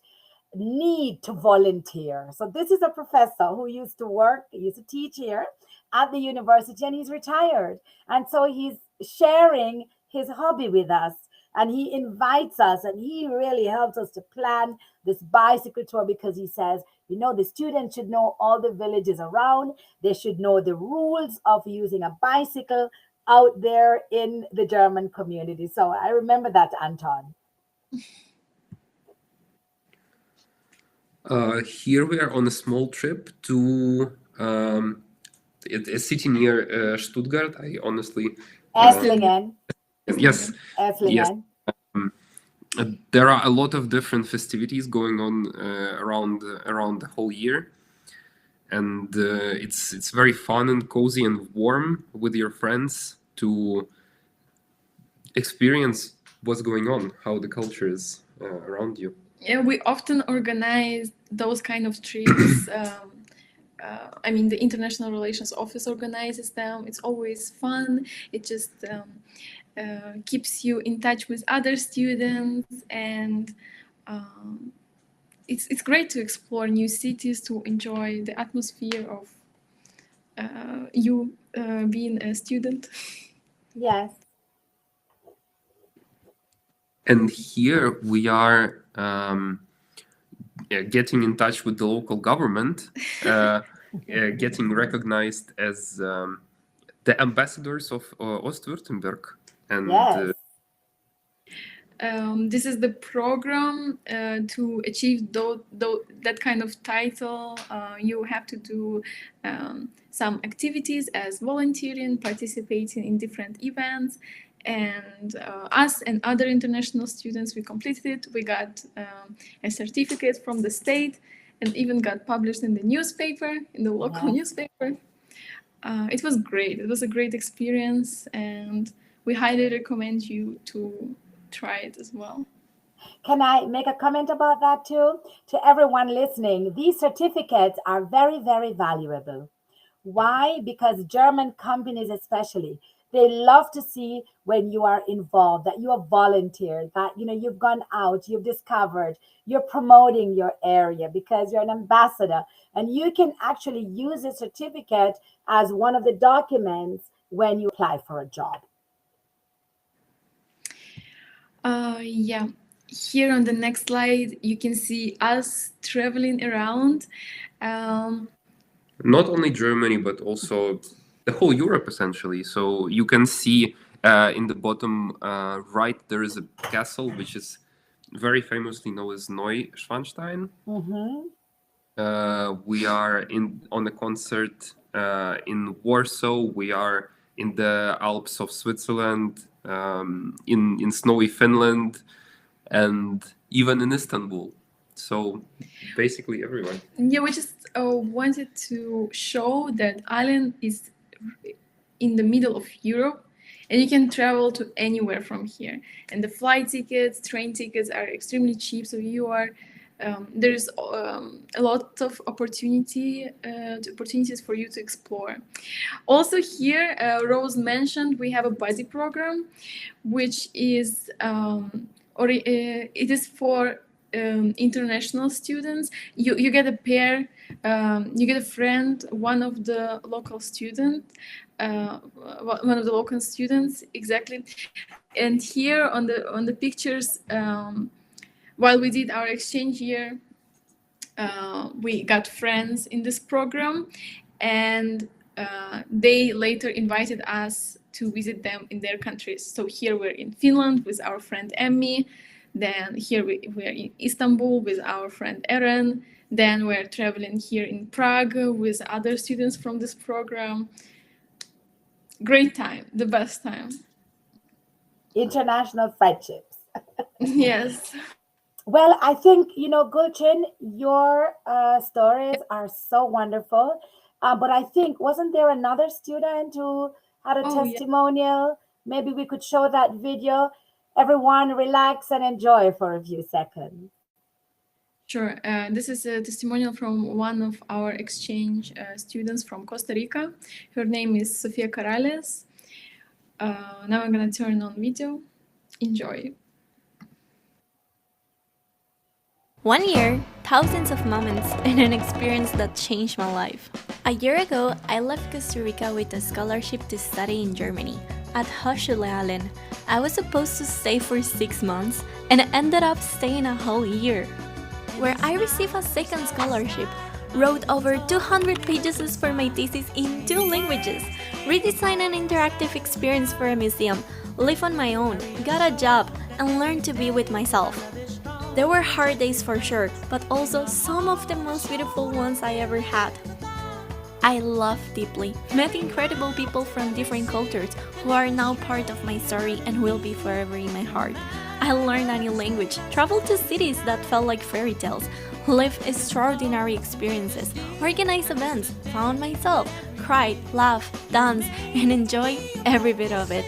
need to volunteer. So this is a professor who used to teach here at the university, and he's retired. And so he's sharing his hobby with us, and he invites us, and he really helps us to plan this bicycle tour, because he says, the students should know all the villages around. They should know the rules of using a bicycle out there in the German community. So I remember that, Anton. Here we are on a small trip to a city near Stuttgart. I honestly, Esslingen. yes, Esslingen. there are a lot of different festivities going on around the whole year, and it's very fun and cozy and warm with your friends to experience what's going on, how the culture is around you. Yeah, we often organize those kind of trips. I mean, the International Relations Office organizes them. It's always fun. It just keeps you in touch with other students, and it's great to explore new cities, to enjoy the atmosphere of you being a student. Yes. And here we are getting in touch with the local government, getting recognized as the ambassadors of Ostwürttemberg. And Yes. This is the program to achieve that kind of title. You have to do some activities as volunteering, participating in different events, and us and other international students, we completed it. We got a certificate from the state, and even got published in the newspaper, in the local newspaper. It was great. It was a great experience, and we highly recommend you to try it as well. Can I make a comment about that too? To everyone listening, these certificates are very, very valuable. Why? Because German companies especially, they love to see when you are involved, that you have volunteered, that you've gone out, you've discovered, you're promoting your area because you're an ambassador, and you can actually use a certificate as one of the documents when you apply for a job. Yeah. Here on the next slide, you can see us traveling around. Not only Germany, but also the whole Europe, essentially. So you can see in the bottom right, there is a castle, which is very famously known as Neuschwanstein. We are on a concert in Warsaw. We are in the Alps of Switzerland, in snowy Finland, and even in Istanbul. So basically everywhere. Yeah, we just wanted to show that Aalen is in the middle of Europe, and you can travel to anywhere from here. And the flight tickets, train tickets are extremely cheap, so you are there's a lot of opportunities for you to explore. Also here, Rose mentioned we have a buddy program, which is it is for international students. You get a pair, you get a friend, one of the local students, exactly. And here on the pictures, while we did our exchange year, we got friends in this program, and they later invited us to visit them in their countries. So here we're in Finland with our friend Emmy. Then here we're in Istanbul with our friend Eren. Then we're traveling here in Prague with other students from this program. Great time, the best time. International friendships. Yes. Well, I think, Gulchin, your stories are so wonderful. But I think, wasn't there another student who had a testimonial? Yeah. Maybe we could show that video. Everyone relax and enjoy for a few seconds. Sure. This is a testimonial from one of our exchange students from Costa Rica. Her name is Sofia Corrales. Now I'm going to turn on video. Enjoy. 1 year, thousands of moments, and an experience that changed my life. A year ago, I left Costa Rica with a scholarship to study in Germany at Hochschule Aalen. I was supposed to stay for 6 months and ended up staying a whole year, where I received a second scholarship, wrote over 200 pages for my thesis in 2 languages, redesigned an interactive experience for a museum, live on my own, got a job, and learned to be with myself. There were hard days for sure, but also some of the most beautiful ones I ever had. I laughed deeply, met incredible people from different cultures who are now part of my story and will be forever in my heart. I learned a new language, traveled to cities that felt like fairy tales, lived extraordinary experiences, organized events, found myself, cried, laughed, danced, and enjoyed every bit of it.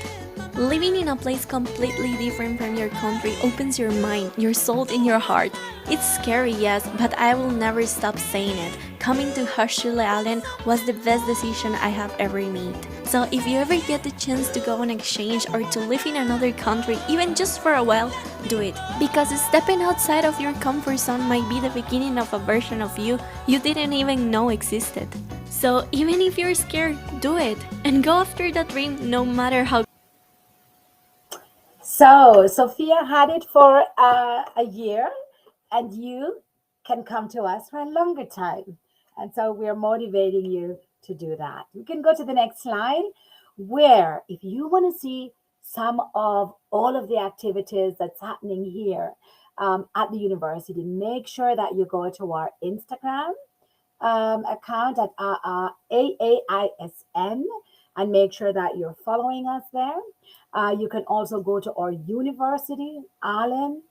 Living in a place completely different from your country opens your mind, your soul, and your heart. It's scary, yes, but I will never stop saying it. Coming to Hochschule Aalen was the best decision I have ever made. So if you ever get the chance to go on exchange or to live in another country, even just for a while, do it. Because stepping outside of your comfort zone might be the beginning of a version of you didn't even know existed. So even if you're scared, do it. And go after that dream no matter how. So Sophia had it for a year, and you can come to us for a longer time. And so we're motivating you to do that. We can go to the next slide, where if you want to see some of all of the activities that's happening here at the university, make sure that you go to our Instagram account at AAISN and make sure that you're following us there. You can also go to our university, Aalen,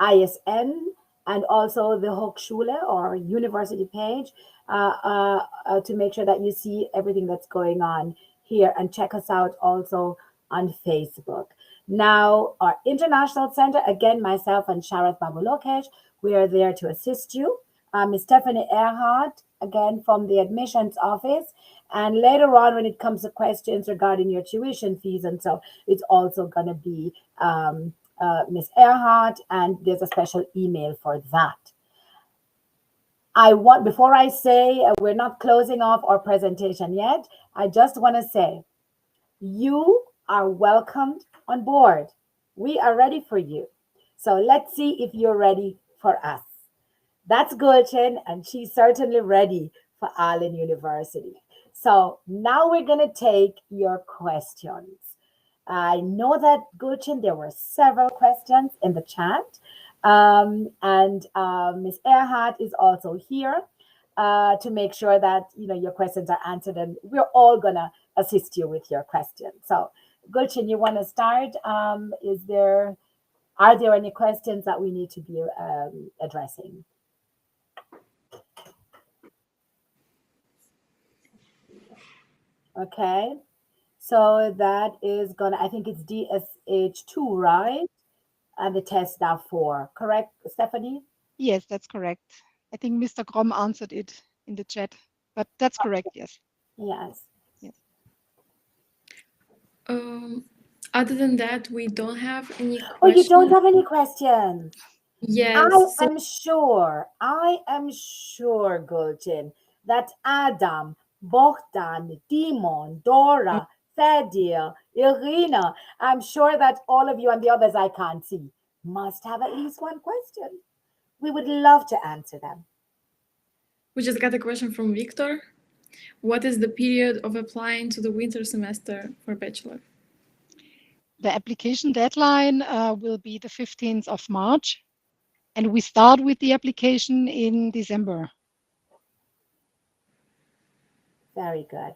ISN, and also the Hochschule or university page to make sure that you see everything that's going on here, and check us out also on Facebook. Now, our International Center, again, myself and Sharath Babulokesh, we are there to assist you. Ms. Stephanie Earhart again from the admissions office. And later on, when it comes to questions regarding your tuition fees, and so it's also going to be Miss Earhart, and there's a special email for that. Before I say we're not closing off our presentation yet, I just want to say you are welcomed on board. We are ready for you. So let's see if you're ready for us. That's Gulchin, and she's certainly ready for Aalen University. So now we're going to take your questions. I know that, Gulchin, there were several questions in the chat. And Ms. Earhart is also here to make sure that your questions are answered, and we're all going to assist you with your questions. So, Gulchin, you want to start? Are there any questions that we need to be addressing? Okay, so that is I think it's DSH2, right? And the test are 4, correct, Stephanie? Yes, that's correct. I think Mr. Grom answered it in the chat, but that's correct, yes. Yes. Other than that, we don't have any questions. Oh, you don't have any questions? Yes. I am sure, Gulchin, that Adam, Bohdan, Dimon, Dora, Fadil, Irina, I'm sure that all of you and the others I can't see must have at least one question. We would love to answer them. We just got a question from Victor. What is the period of applying to the winter semester for bachelor? The application deadline will be the 15th of March, and we start with the application in December. Very good.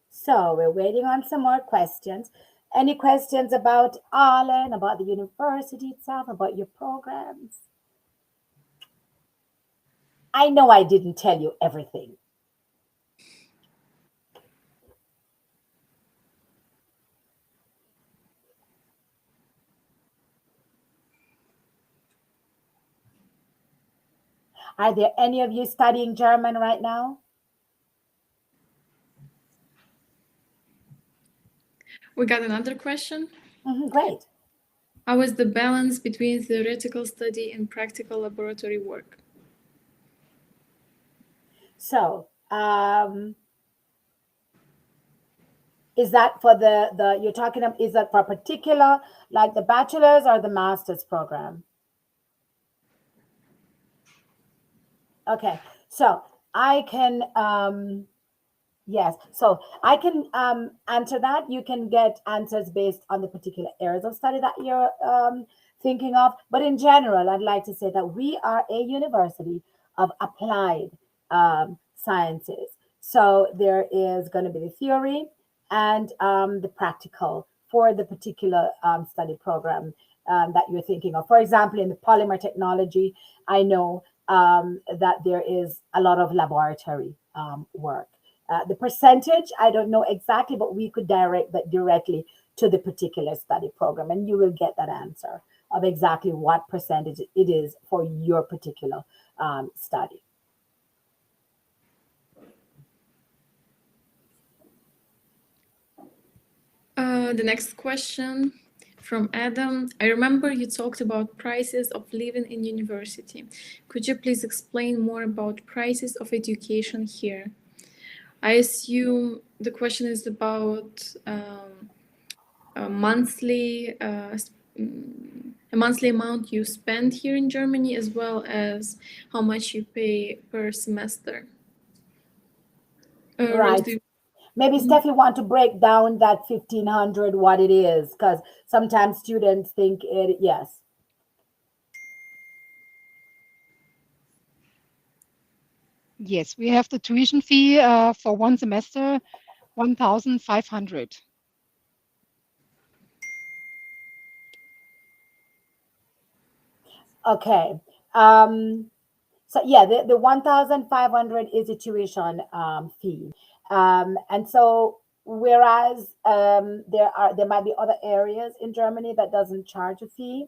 So we're waiting on some more questions. Any questions about Aalen, about the university itself, about your programs? I know I didn't tell you everything. Are there any of you studying German right now? We got another question. Great. How is the balance between theoretical study and practical laboratory work? So, is that for you're talking about, is that for particular, like the bachelor's or the master's program? Okay, so I can, yes, so I can answer that. You can get answers based on the particular areas of study that you're thinking of. But in general, I'd like to say that we are a university of applied sciences. So there is going to be the theory and the practical for the particular study program that you're thinking of. For example, in the polymer technology, I know that there is a lot of laboratory work. The percentage, I don't know exactly, but we could direct that directly to the particular study program, and you will get that answer of exactly what percentage it is for your particular study. The next question from Adam. I remember you talked about prices of living in university. Could you please explain more about prices of education here? I assume the question is about a monthly amount you spend here in Germany, as well as how much you pay per semester. Right. Maybe Steffi want to break down that 1,500, what it is, because sometimes students think it, yes. Yes, we have the tuition fee for one semester, 1,500. Okay. So yeah, the 1,500 is a tuition fee. And so whereas there might be other areas in Germany that doesn't charge a fee,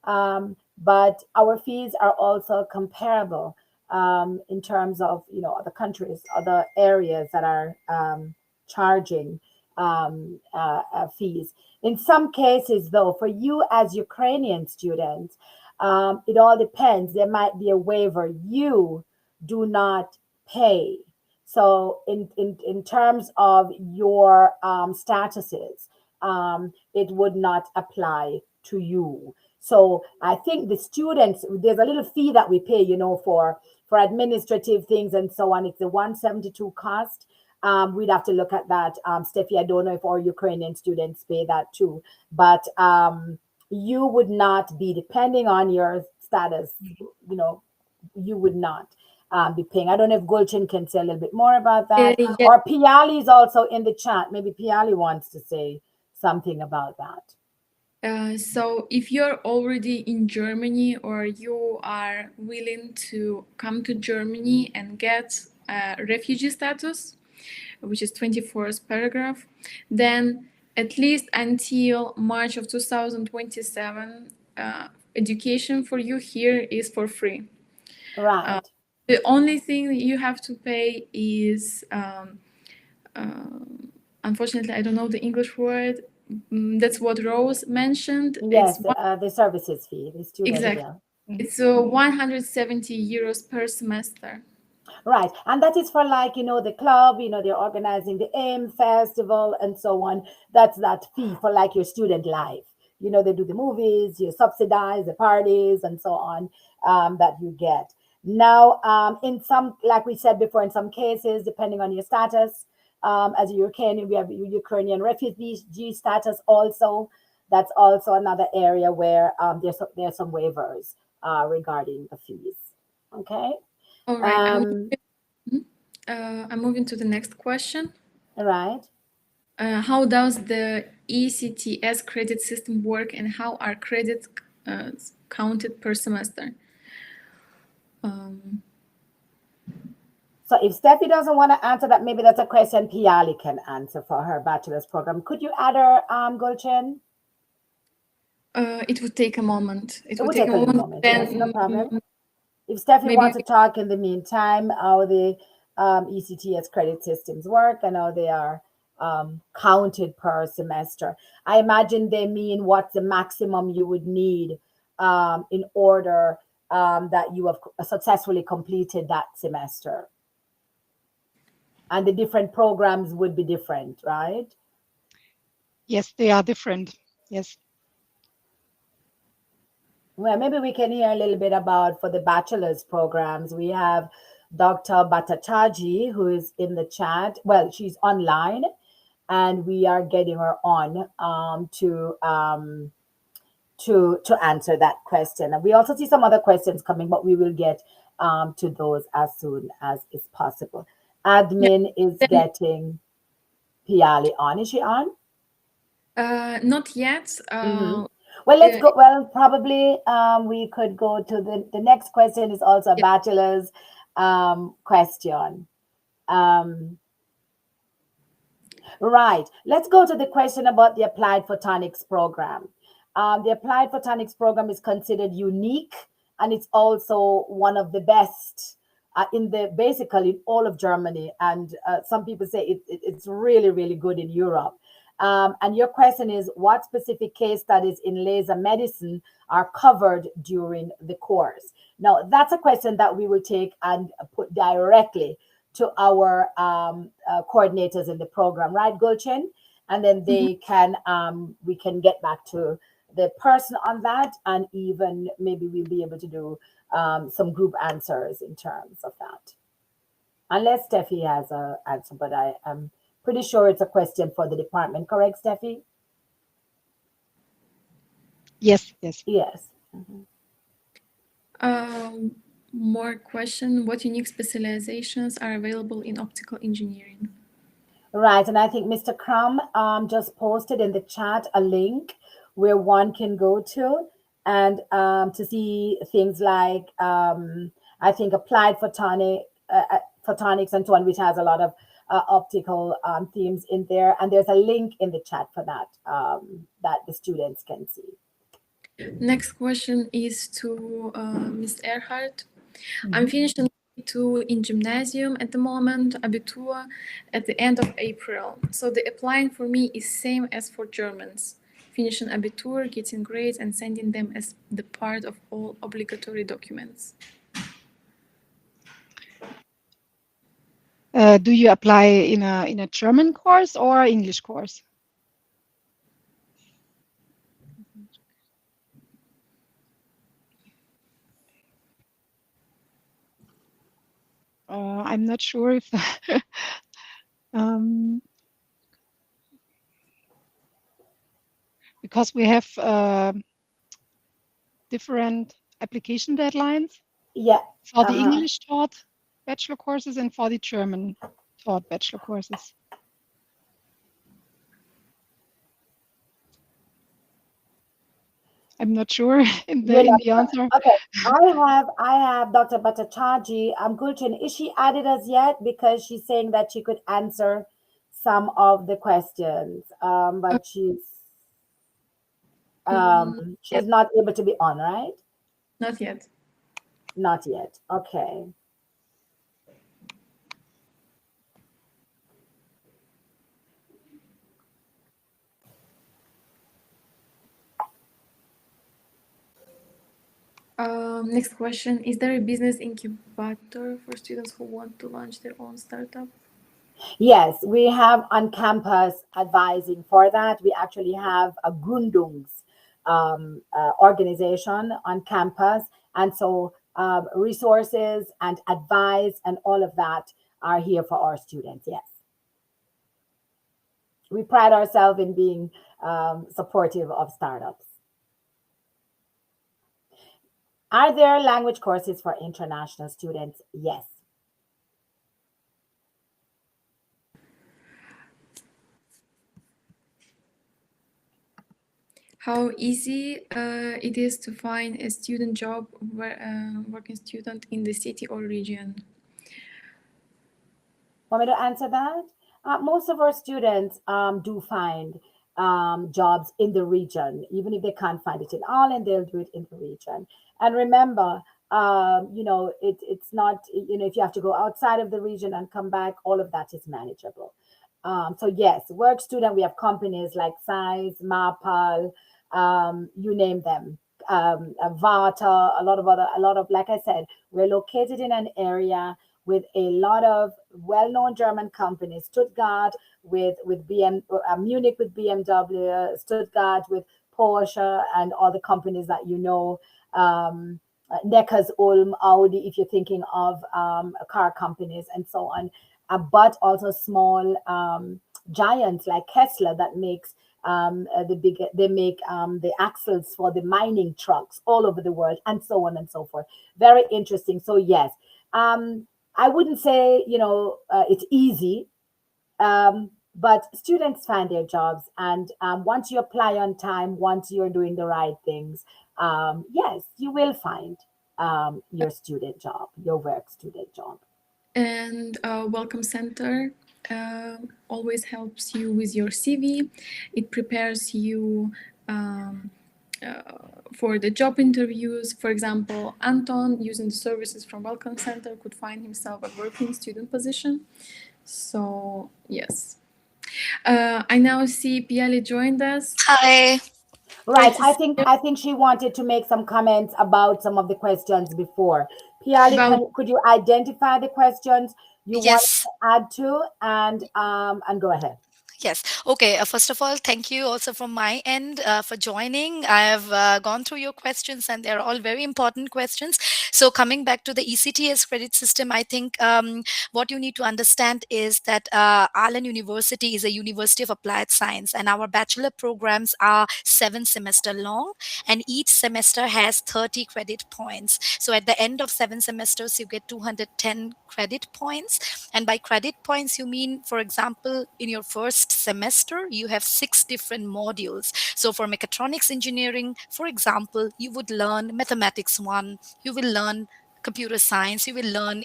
but our fees are also comparable in terms of other countries, other areas that are charging fees. In some cases, though, for you as Ukrainian students, it all depends. There might be a waiver. You do not pay. So in terms of your statuses, it would not apply to you. So I think the students, there's a little fee that we pay, for administrative things and so on. It's the 172 cost. We'd have to look at that. Steffi, I don't know if all Ukrainian students pay that too, but you would not be, depending on your status, you would not be paying. I don't know if Gulchin can say a little bit more about that. Yeah. Or Piali is also in the chat. Maybe Piali wants to say something about that. So if you're already in Germany or you are willing to come to Germany and get refugee status, which is 24th paragraph, then at least until March of 2027, education for you here is for free. Right. The only thing you have to pay is, unfortunately, I don't know the English word. That's what Rose mentioned. Yes, It's the services fee, the student exactly. bill. It's 170 euros per semester. Right. And that is for the club, they're organizing the AIM festival and so on. That's that fee for your student life. They do the movies, you subsidize the parties and so on that you get. Now, in some, like we said before, in some cases, depending on your status, as a Ukrainian, we have Ukrainian refugee status also. That's also another area where there's some waivers regarding the fees. Okay. All right. I'm moving to the next question. Right. How does the ECTS credit system work, and how are credits counted per semester? So if Steffi doesn't want to answer that, maybe that's a question Piali can answer for her bachelor's program. Could you add her, Gulchin? It would take a moment. It would take a little moment. Then, Yes, no problem. If Steffi wants to talk in the meantime, how the ECTS credit systems work and how they are counted per semester. I imagine they mean what's the maximum you would need in order that you have successfully completed that semester. And the different programs would be different, right? Yes, they are different. Yes. Well, maybe we can hear a little bit about for the bachelor's programs. We have Dr. Bhattacharjee, who is in the chat. Well, she's online, and we are getting her on to answer that question. And we also see some other questions coming, but we will get to those as soon as is possible. Admin is getting Piali on. Is she on? Not yet. Well, let's go. Well, probably we could go to the next question is also a bachelor's question. Right. Let's go to the question about the Applied Photonics program. The Applied Photonics program is considered unique, and it's also one of the best basically in all of Germany. And some people say it's really, really good in Europe. And your question is, what specific case studies in laser medicine are covered during the course? Now, that's a question that we will take and put directly to our coordinators in the program, right, Gulchin? And then they can, we can get back to the person on that, and even maybe we'll be able to do some group answers in terms of that. Unless Steffi has an answer, but I am pretty sure it's a question for the department. Correct, Steffi? Yes, yes. Yes. More question. What unique specializations are available in optical engineering? Right, and I think Mr. Crum just posted in the chat a link where one can go to and to see things like, I think, applied photonics and so on, which has a lot of optical themes in there. And there's a link in the chat for that, that the students can see. Next question is to Ms. Erhardt. I'm finishing 2 in gymnasium at the moment, Abitur at the end of April. So the applying for me is same as for Germans. Finishing Abitur, getting grades and sending them as the part of all obligatory documents. Do you apply in a German course or English course? I'm not sure if because we have different application deadlines. Yeah. For the English-taught bachelor courses and for the German-taught bachelor courses. I'm not sure in the answer. Okay, I have Dr. Bhattacharjee. Gulchan, is she added us yet? Because she's saying that she could answer some of the questions, but she's not able to be on, right? Not yet. Not yet. Okay. Next question. Is there a business incubator for students who want to launch their own startup? Yes, we have on-campus advising for that. We actually have a Gründungs organization on campus. And so resources and advice and all of that are here for our students, yes. We pride ourselves in being supportive of startups. Are there language courses for international students? Yes. How easy it is to find a student job, working student in the city or region? Want me to answer that? Most of our students do find jobs in the region. Even if they can't find it in Aalen, they'll do it in the region. And remember, it's not, if you have to go outside of the region and come back, all of that is manageable. So yes, work student, we have companies like Zeiss, Mapal, you name them, Vata, a lot of, like I said, we're located in an area with a lot of well-known German companies, Stuttgart with Munich with BMW, Stuttgart with Porsche, and all the companies that you know, Neckars Ulm, Audi, if you're thinking of car companies and so on, but also small giants like Kessler that makes the axles for the mining trucks all over the world, and so on and so forth. Very interesting. So yes, I wouldn't say it's easy, but students find their jobs, and once you apply on time, once you're doing the right things, yes, you will find your student job, your work student job. And Welcome Center always helps you with your CV. It prepares you for the job interviews. For example, Anton, using the services from Welcome Center, could find himself a working student position. So yes. I now see Piali joined us. Hi. Right. I think she wanted to make some comments about some of the questions before. Piali, could you identify the questions you want to add to, and go ahead? Yes. Okay. First of all, thank you also from my end for joining. I have gone through your questions, and they're all very important questions. So coming back to the ECTS credit system, I think what you need to understand is that Aalen University is a University of Applied Science, and our bachelor programs are 7 semester long, and each semester has 30 credit points. So at the end of 7 semesters, you get 210 credit points. And by credit points, you mean, for example, in your first semester, you have 6 different modules. So for Mechatronics Engineering, for example, you would learn Mathematics 1, you will learn computer science, you will learn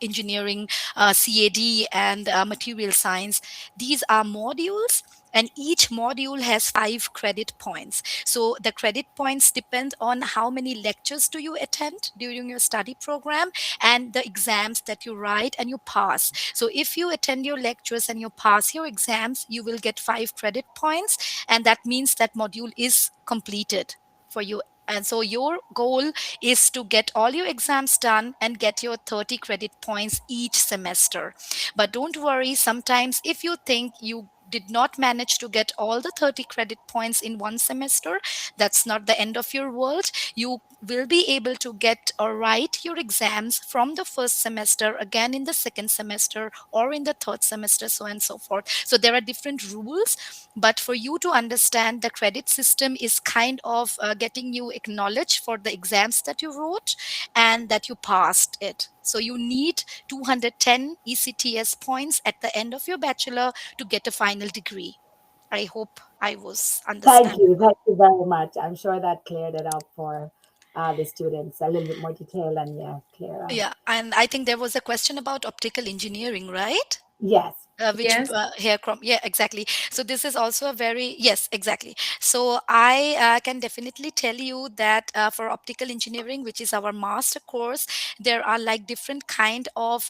engineering, CAD, and material science. These are modules, and each module has 5 credit points. So the credit points depend on how many lectures do you attend during your study program and the exams that you write and you pass. So if you attend your lectures and you pass your exams, you will get 5 credit points, and that means that module is completed for you. And so your goal is to get all your exams done and get your 30 credit points each semester. But don't worry, sometimes if you think you did not manage to get all the 30 credit points in one semester, that's not the end of your world. You will be able to get or write your exams from the first semester again in the second semester or in the third semester, so on and so forth. So there are different rules, but for you to understand, the credit system is kind of getting you acknowledged for the exams that you wrote and that you passed it. So you need 210 ECTS points at the end of your bachelor to get a final degree. I hope I was Thank understandable. you very much. I'm sure that cleared it up for the students, a little bit more detail and clear up. Yeah, and I think there was a question about optical engineering, right? Yes. Which Yes. hair crop, yeah, exactly. So this is also a very, yes, exactly. So I can definitely tell you that for optical engineering, which is our master course, there are like different kind of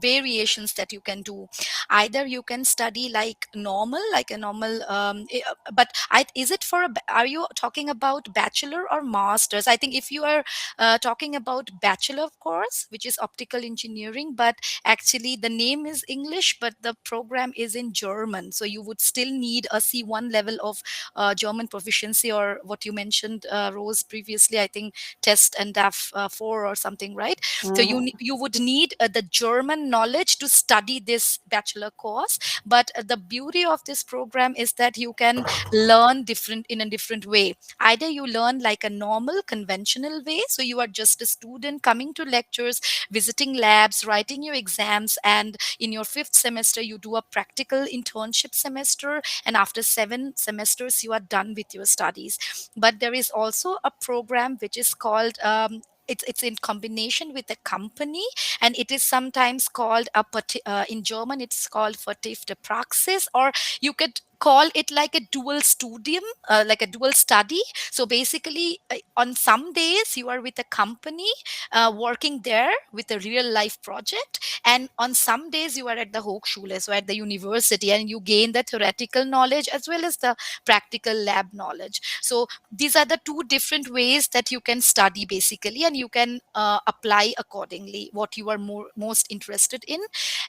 variations that you can do. Either you can study like a normal but is it for are you talking about bachelor or masters? I think if you are talking about bachelor course, which is optical engineering, but actually the name is English, but the program is in German. So you would still need a C1 level of German proficiency, or what you mentioned, Rose, previously, I think test and DAF 4 or something, right? So you would need the German knowledge to study this bachelor course. But the beauty of this program is that you can learn different in a different way. Either you learn like a normal conventional way, so you are just a student coming to lectures, visiting labs, writing your exams, and in your 5th semester you do a practical internship semester, and after 7 semesters you are done with your studies. But there is also a program which is called it's in combination with a company, and it is sometimes called in German it's called vertiefte Praxis, or you could call it like a dual studium, like a dual study. So basically, on some days you are with a company working there with a real life project, and on some days you are at the Hochschule, so at the university, and you gain the theoretical knowledge as well as the practical lab knowledge. So these are the 2 different ways that you can study basically, and you can apply accordingly what you are most interested in.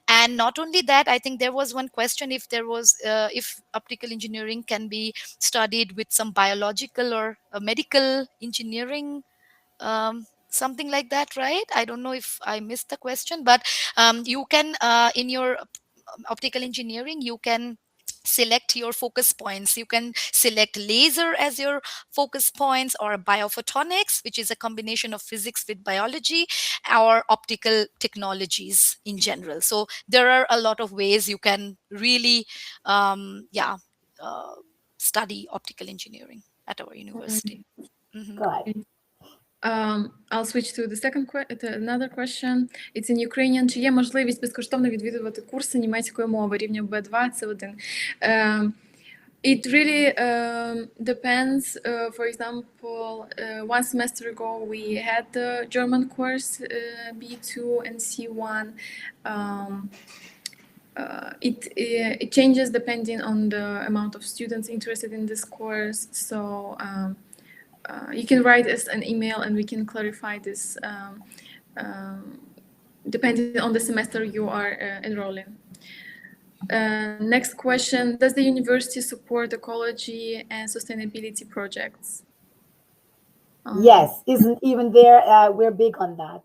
And not only that, I think there was one question if there was if optical engineering can be studied with some biological or medical engineering, something like that, right? I don't know if I missed the question, but you can in your optical engineering you can select your focus points. You can select laser as your focus points, or biophotonics, which is a combination of physics with biology, or optical technologies in general. So there are a lot of ways you can really uh, study optical engineering at our university. Mhm. Good. I'll switch to the another question. It's in Ukrainian. Чи є можливість безкоштовно відвідувати курси німецької мови рівня B2, C1? It really depends. For example, one semester ago we had the German course B2 and C1. It changes depending on the amount of students interested in this course. So you can write us an email and we can clarify this depending on the semester you are enrolling. Next question, does the university support ecology and sustainability projects? Yes, isn't even there, we're big on that,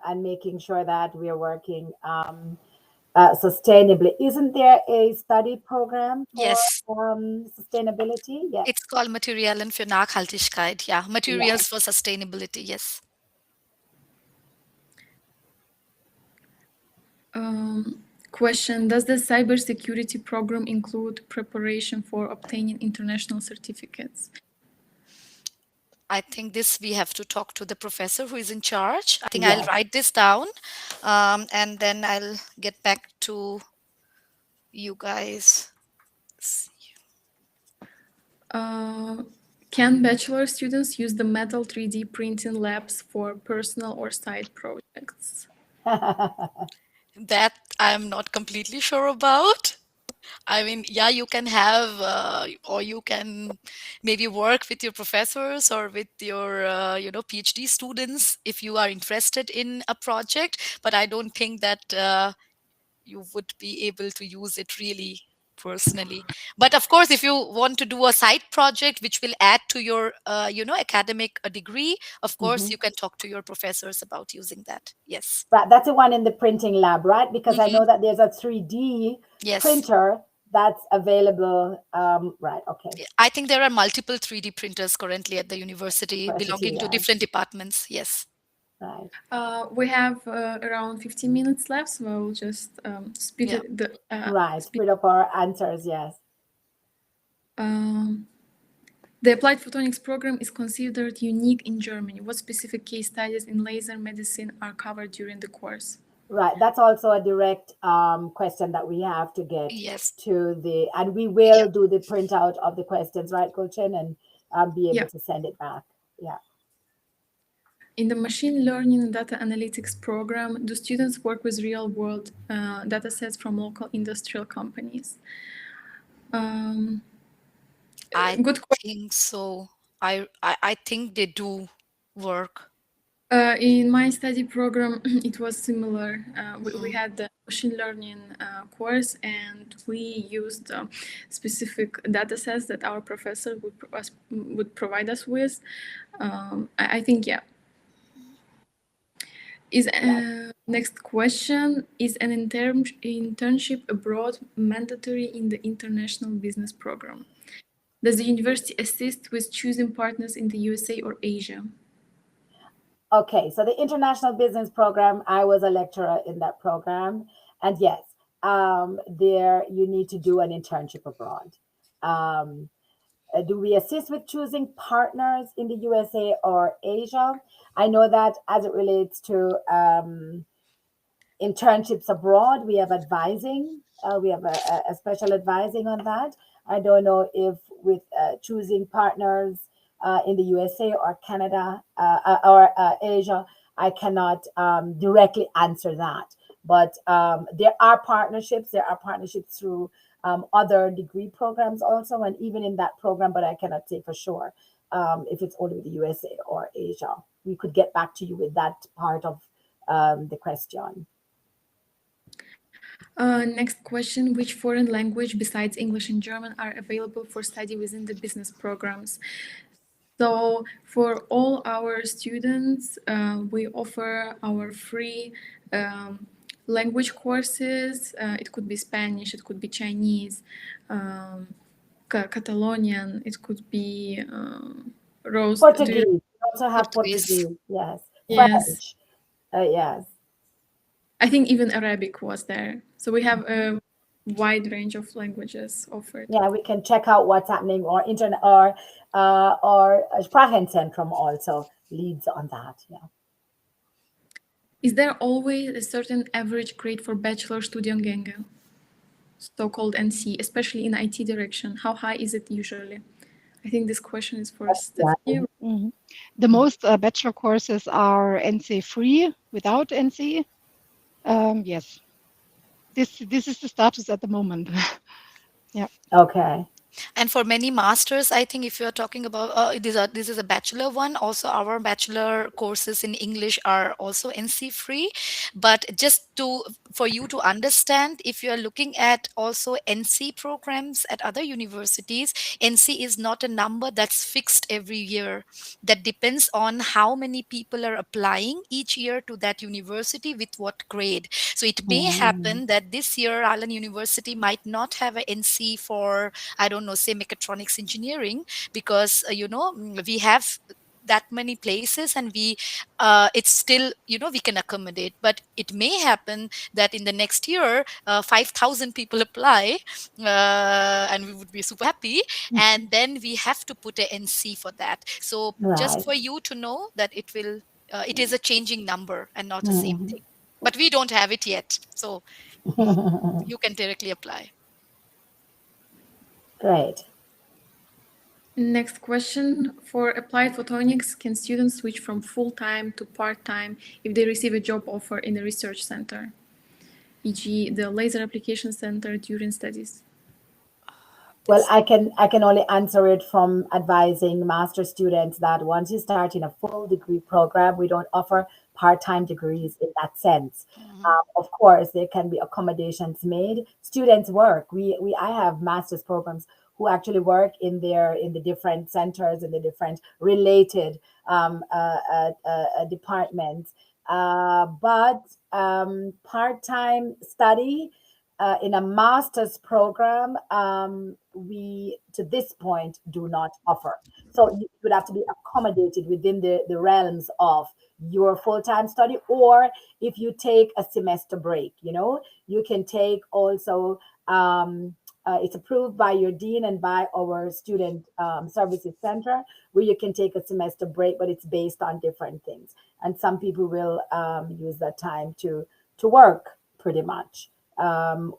and making sure that we're working sustainably. Isn't there a study program for Yes, sustainability? Yes. it's called Materialien für Nachhaltigkeit. Yeah, materials Yes. for sustainability. Yes. Question, does the cybersecurity program include preparation for obtaining international certificates? I think this we have to talk to the professor who is in charge. I think Yes. I'll write this down, and then I'll get back to you guys. Can bachelor students use the metal 3D printing labs for personal or side projects? That I'm not completely sure about. I mean, yeah, you can have, or you can maybe work with your professors or with your, PhD students if you are interested in a project. But I don't think that you would be able to use it really personally. But of course, if you want to do a side project which will add to your, academic degree, of course, you can talk to your professors about using that. Yes. Right, that's the one in the printing lab, right? Because I know that there's a 3D Yes. printer that's available. Right, okay. I think there are multiple 3D printers currently at the university belonging to yes. different departments. Yes. Right. We have around 15 minutes left, so I will just speed Yeah. Right, speed up our answers, yes. The Applied Photonics program is considered unique in Germany. What specific case studies in laser medicine are covered during the course? Right, that's also a direct question that we have to get Yes. to the, and we will do the printout of the questions, right, Gulchen, and be able to send it back. Yeah. In the machine learning and data analytics program, do students work with real-world data sets from local industrial companies? I Good question. think so. I think they do work. In my study program, it was similar. We had the machine learning course, and we used specific data sets that our professor would provide us with. I think, yeah. Next question, is an internship abroad mandatory in the international business program? Does the university assist with choosing partners in the USA or Asia? Okay, so the international business program, I was a lecturer in that program, and yes, there you need to do an internship abroad. Do we assist with choosing partners in the USA or Asia? I know that as it relates to internships abroad, we have advising. We have a special advising on that. I don't know if with choosing partners in the USA or Canada or Asia, I cannot directly answer that. But there are partnerships. There are partnerships through other degree programs also, and even in that program, but I cannot say for sure if it's only with the USA or Asia. We could get back to you with that part of the question. Next question, which foreign language besides English and German are available for study within the business programs? So for all our students, we offer our free language courses. It could be Spanish, it could be Chinese, Catalonian, it could be Rose. Portuguese. We also have Portuguese. Yes. French. Yes. I think even Arabic was there. So we have a wide range of languages offered. Yeah, we can check out what's happening, or internet, or Sprachenzentrum also leads on that. Yeah. Is there always a certain average grade for Bachelor Studiengänge, so-called NC, especially in IT direction? How high is it usually? I think this question is for Stephanie. The most bachelor courses are NC free, without NC. Yes, this is the status at the moment. Yeah. Okay. And for many masters, I think if you're talking about this is a bachelor one, also our bachelor courses in English are also NC free. But just for you to understand, if you're looking at also NC programs at other universities, NC is not a number that's fixed every year. That depends on how many people are applying each year to that university with what grade. So it may happen that this year Aalen University might not have an NC for, I don't know, say Mechatronics Engineering, because we have that many places, and we it's still, we can accommodate. But it may happen that in the next year 5,000 people apply, and we would be super happy, and then we have to put a NC for that. So just Right. for you to know that it is a changing number and not the same Mhm. thing. But we don't have it yet, so you can directly apply. Great. Next question. For applied photonics, can students switch from full-time to part-time if they receive a job offer in a research center, e.g. the laser application center during studies? Well, I can only answer it from advising master students that once you start in a full degree program, we don't offer part-time degrees in that sense. Of course, there can be accommodations made. Students work. I have master's programs who actually work in the different centers, in the different related departments. But part-time study in a master's program, we to this point do not offer. So you would have to be accommodated within the realms of your full-time study, or if you take a semester break, you can take also. It's approved by your dean and by our student services center, where you can take a semester break, but it's based on different things. And some people will use that time to work pretty much,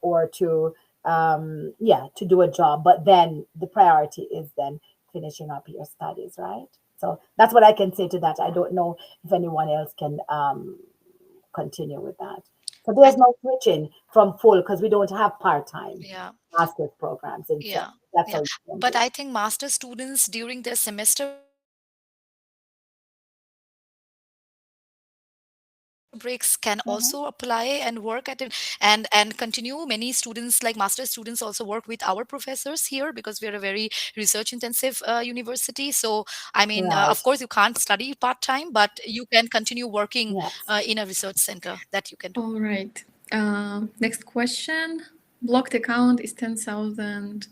or to to do a job. But then the priority is then finishing up your studies, right? So that's what I can say to that. I don't know if anyone else can continue with that. So there's no switching from full, because we don't have part-time Yeah. master's programs in Yeah. that's Yeah. how you can But do it. I think master students during their semester breaks can also apply and work at it, and continue. Many students, like master students, also work with our professors here, because we're a very research intensive university. So I mean, Right. of course you can't study part time, but you can continue working Yes. in a research center, that you can do. All right. Next question. Blocked account is 10,000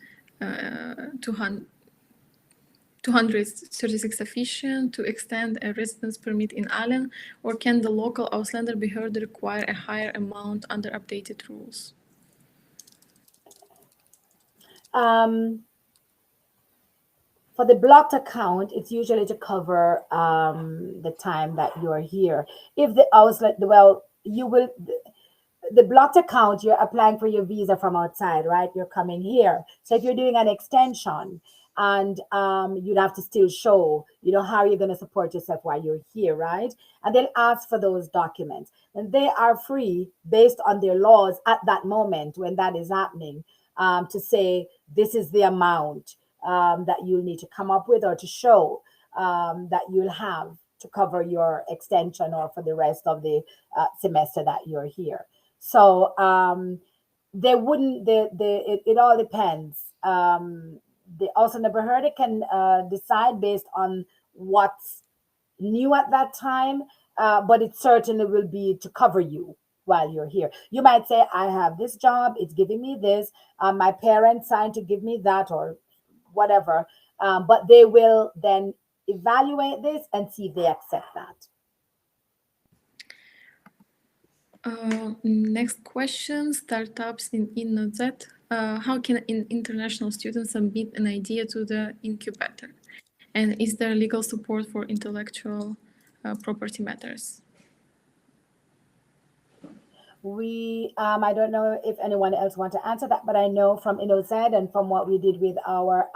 236 sufficient to extend a residence permit in Aalen, or can the local Ausländer Behörde require a higher amount under updated rules? For the blocked account, it's usually to cover the time that you're here. If the outlet, well, you will, the blocked account, you're applying for your visa from outside, right? You're coming here. So if you're doing an extension, and you'd have to still show, how you're going to support yourself while you're here, right? And they'll ask for those documents. And they are free, based on their laws at that moment when that is happening, to say, this is the amount that you'll need to come up with, or to show that you'll have to cover your extension, or for the rest of the semester that you're here. So they wouldn't. It all depends. They also never heard it can decide based on what's new at that time, but it certainly will be to cover you while you're here. You might say, I have this job, it's giving me this, my parents signed to give me that, or whatever, but they will then evaluate this and see if they accept that. Next question. Startups in InnoZet. How can international students submit an idea to the incubator? And is there legal support for intellectual property matters? I don't know if anyone else want to answer that, but I know from InnoZ and from what we did with our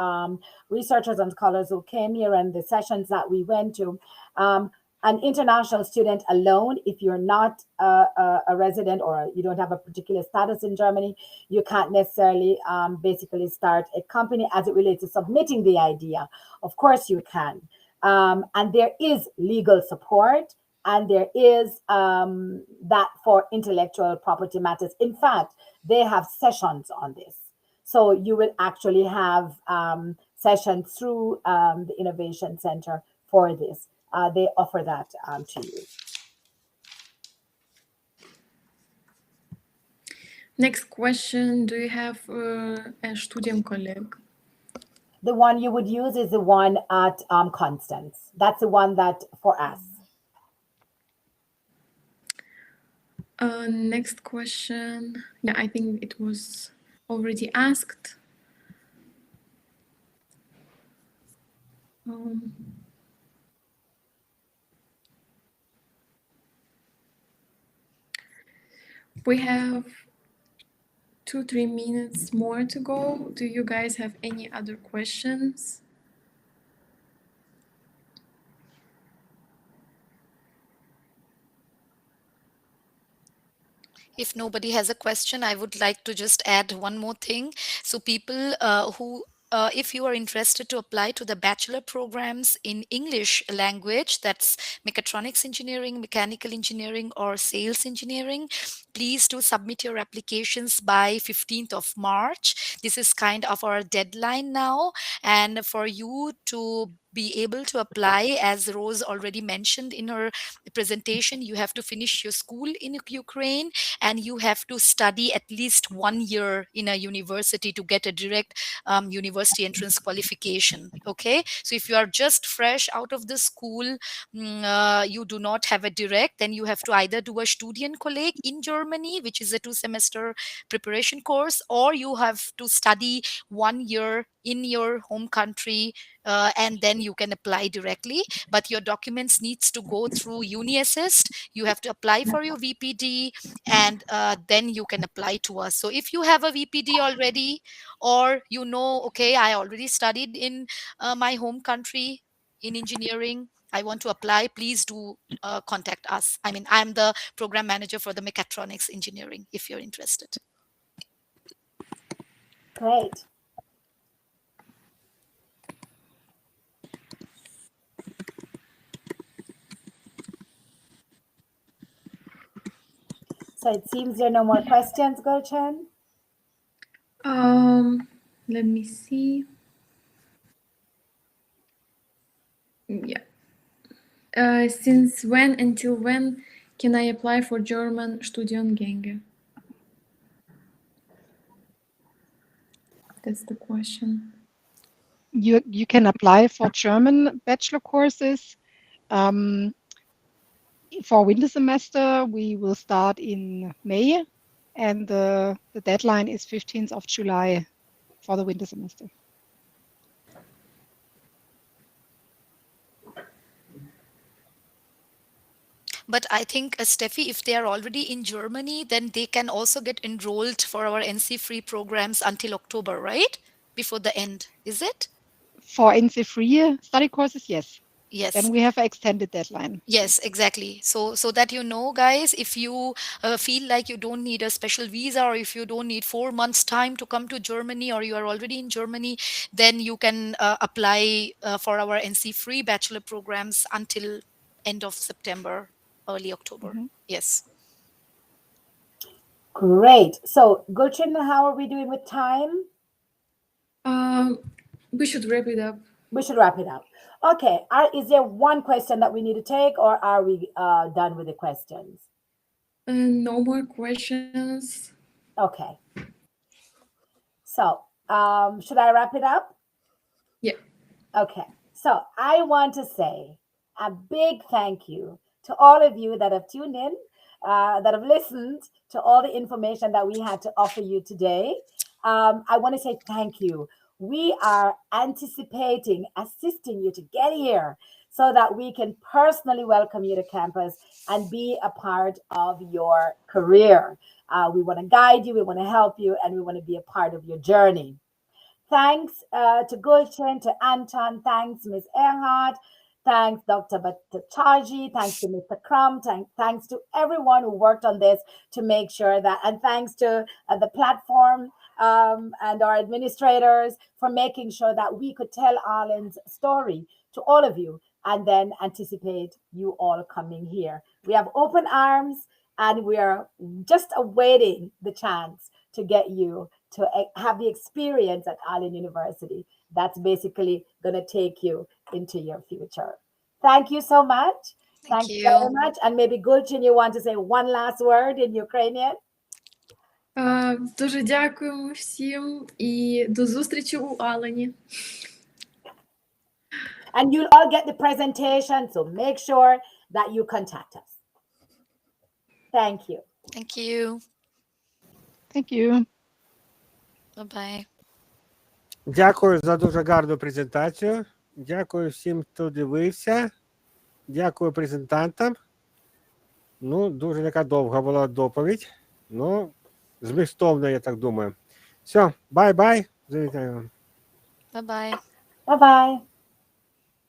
researchers and scholars who came here and the sessions that we went to, an international student alone, if you're not a resident, or you don't have a particular status in Germany, you can't necessarily basically start a company as it relates to submitting the idea. Of course you can. And there is legal support, and there is that for intellectual property matters. In fact, they have sessions on this. So you will actually have sessions through the Innovation Center for this. They offer that to you. Next question. Do you have a Studienkolleg? The one you would use is the one at Constance. That's the one that for us. Next question. Yeah, I think it was already asked. We have 2-3 minutes more to go. Do you guys have any other questions? If nobody has a question, I would like to just add one more thing. So people if you are interested to apply to the bachelor programs in English language, that's mechatronics engineering, mechanical engineering, or sales engineering, please do submit your applications by 15th of March. This is kind of our deadline now. And for you to be able to apply, as Rose already mentioned in her presentation, you have to finish your school in Ukraine and you have to study at least 1 year in a university to get a direct university entrance qualification. Okay, so if you are just fresh out of the school, you do not have a direct, then you have to either do a Studienkolleg in Germany, which is a 2-semester preparation course, or you have to study 1 year in your home country, and then you can apply directly. But your documents needs to go through UniAssist. You have to apply for your VPD, and then you can apply to us. So if you have a VPD already, or okay, I already studied in my home country in engineering, I want to apply, please do contact us. I mean, I'm the program manager for the Mechatronics Engineering, if you're interested. Great. So it seems there are no more questions, Gulchen. Let me see. Yeah. Since when until when can I apply for German Studiengänge? That's the question. You can apply for German bachelor courses. For winter semester, we will start in May, and the deadline is 15th of July for the winter semester. But I think, Steffi, if they are already in Germany, then they can also get enrolled for our NC free programs until October, right? Before the end, is it? For NC free study courses, yes. Yes. Then we have an extended deadline. Yes, exactly. So that guys, if you feel like you don't need a special visa, or if you don't need 4 months time to come to Germany, or you are already in Germany, then you can apply for our NC free bachelor programs until end of September, early October. Yes. Great. So, Gulchen, how are we doing with time? We should wrap it up. We should wrap it up. Okay. Is there one question that we need to take, or are we done with the questions? No more questions. Okay. So, should I wrap it up? Yeah. Okay. So, I want to say a big thank you to all of you that have tuned in, that have listened to all the information that we had to offer you today. I want to say thank you. We are anticipating assisting you to get here so that we can personally welcome you to campus and be a part of your career. We want to guide you, we want to help you, and we want to be a part of your journey. Thanks to Gulchen, to Anton, thanks Ms. Earhart, thanks Dr. Bhattacharjee, thanks to Mr. Crum, thanks to everyone who worked on this to make sure that, and thanks to the platform and our administrators for making sure that we could tell Aalen's story to all of you and then anticipate you all coming here. We have open arms and we are just awaiting the chance to get you to have the experience at Aalen University. That's basically going to take you into your future. Thank you so much. Thank you very much. And maybe, Gulchen, you want to say one last word in Ukrainian? Дуже дякуємо всім і до зустрічі у Алені. And you'll all get the presentation, so make sure that you contact us. Thank you. Thank you. Thank you. Bye-bye. Дякую за дуже гарну презентацію. Дякую всім, хто дивився. Дякую презентантам. Ну, дуже така довга була доповідь. Ну, змістовна, я так думаю. Все, бай-бай. Bye-bye. Bye-bye.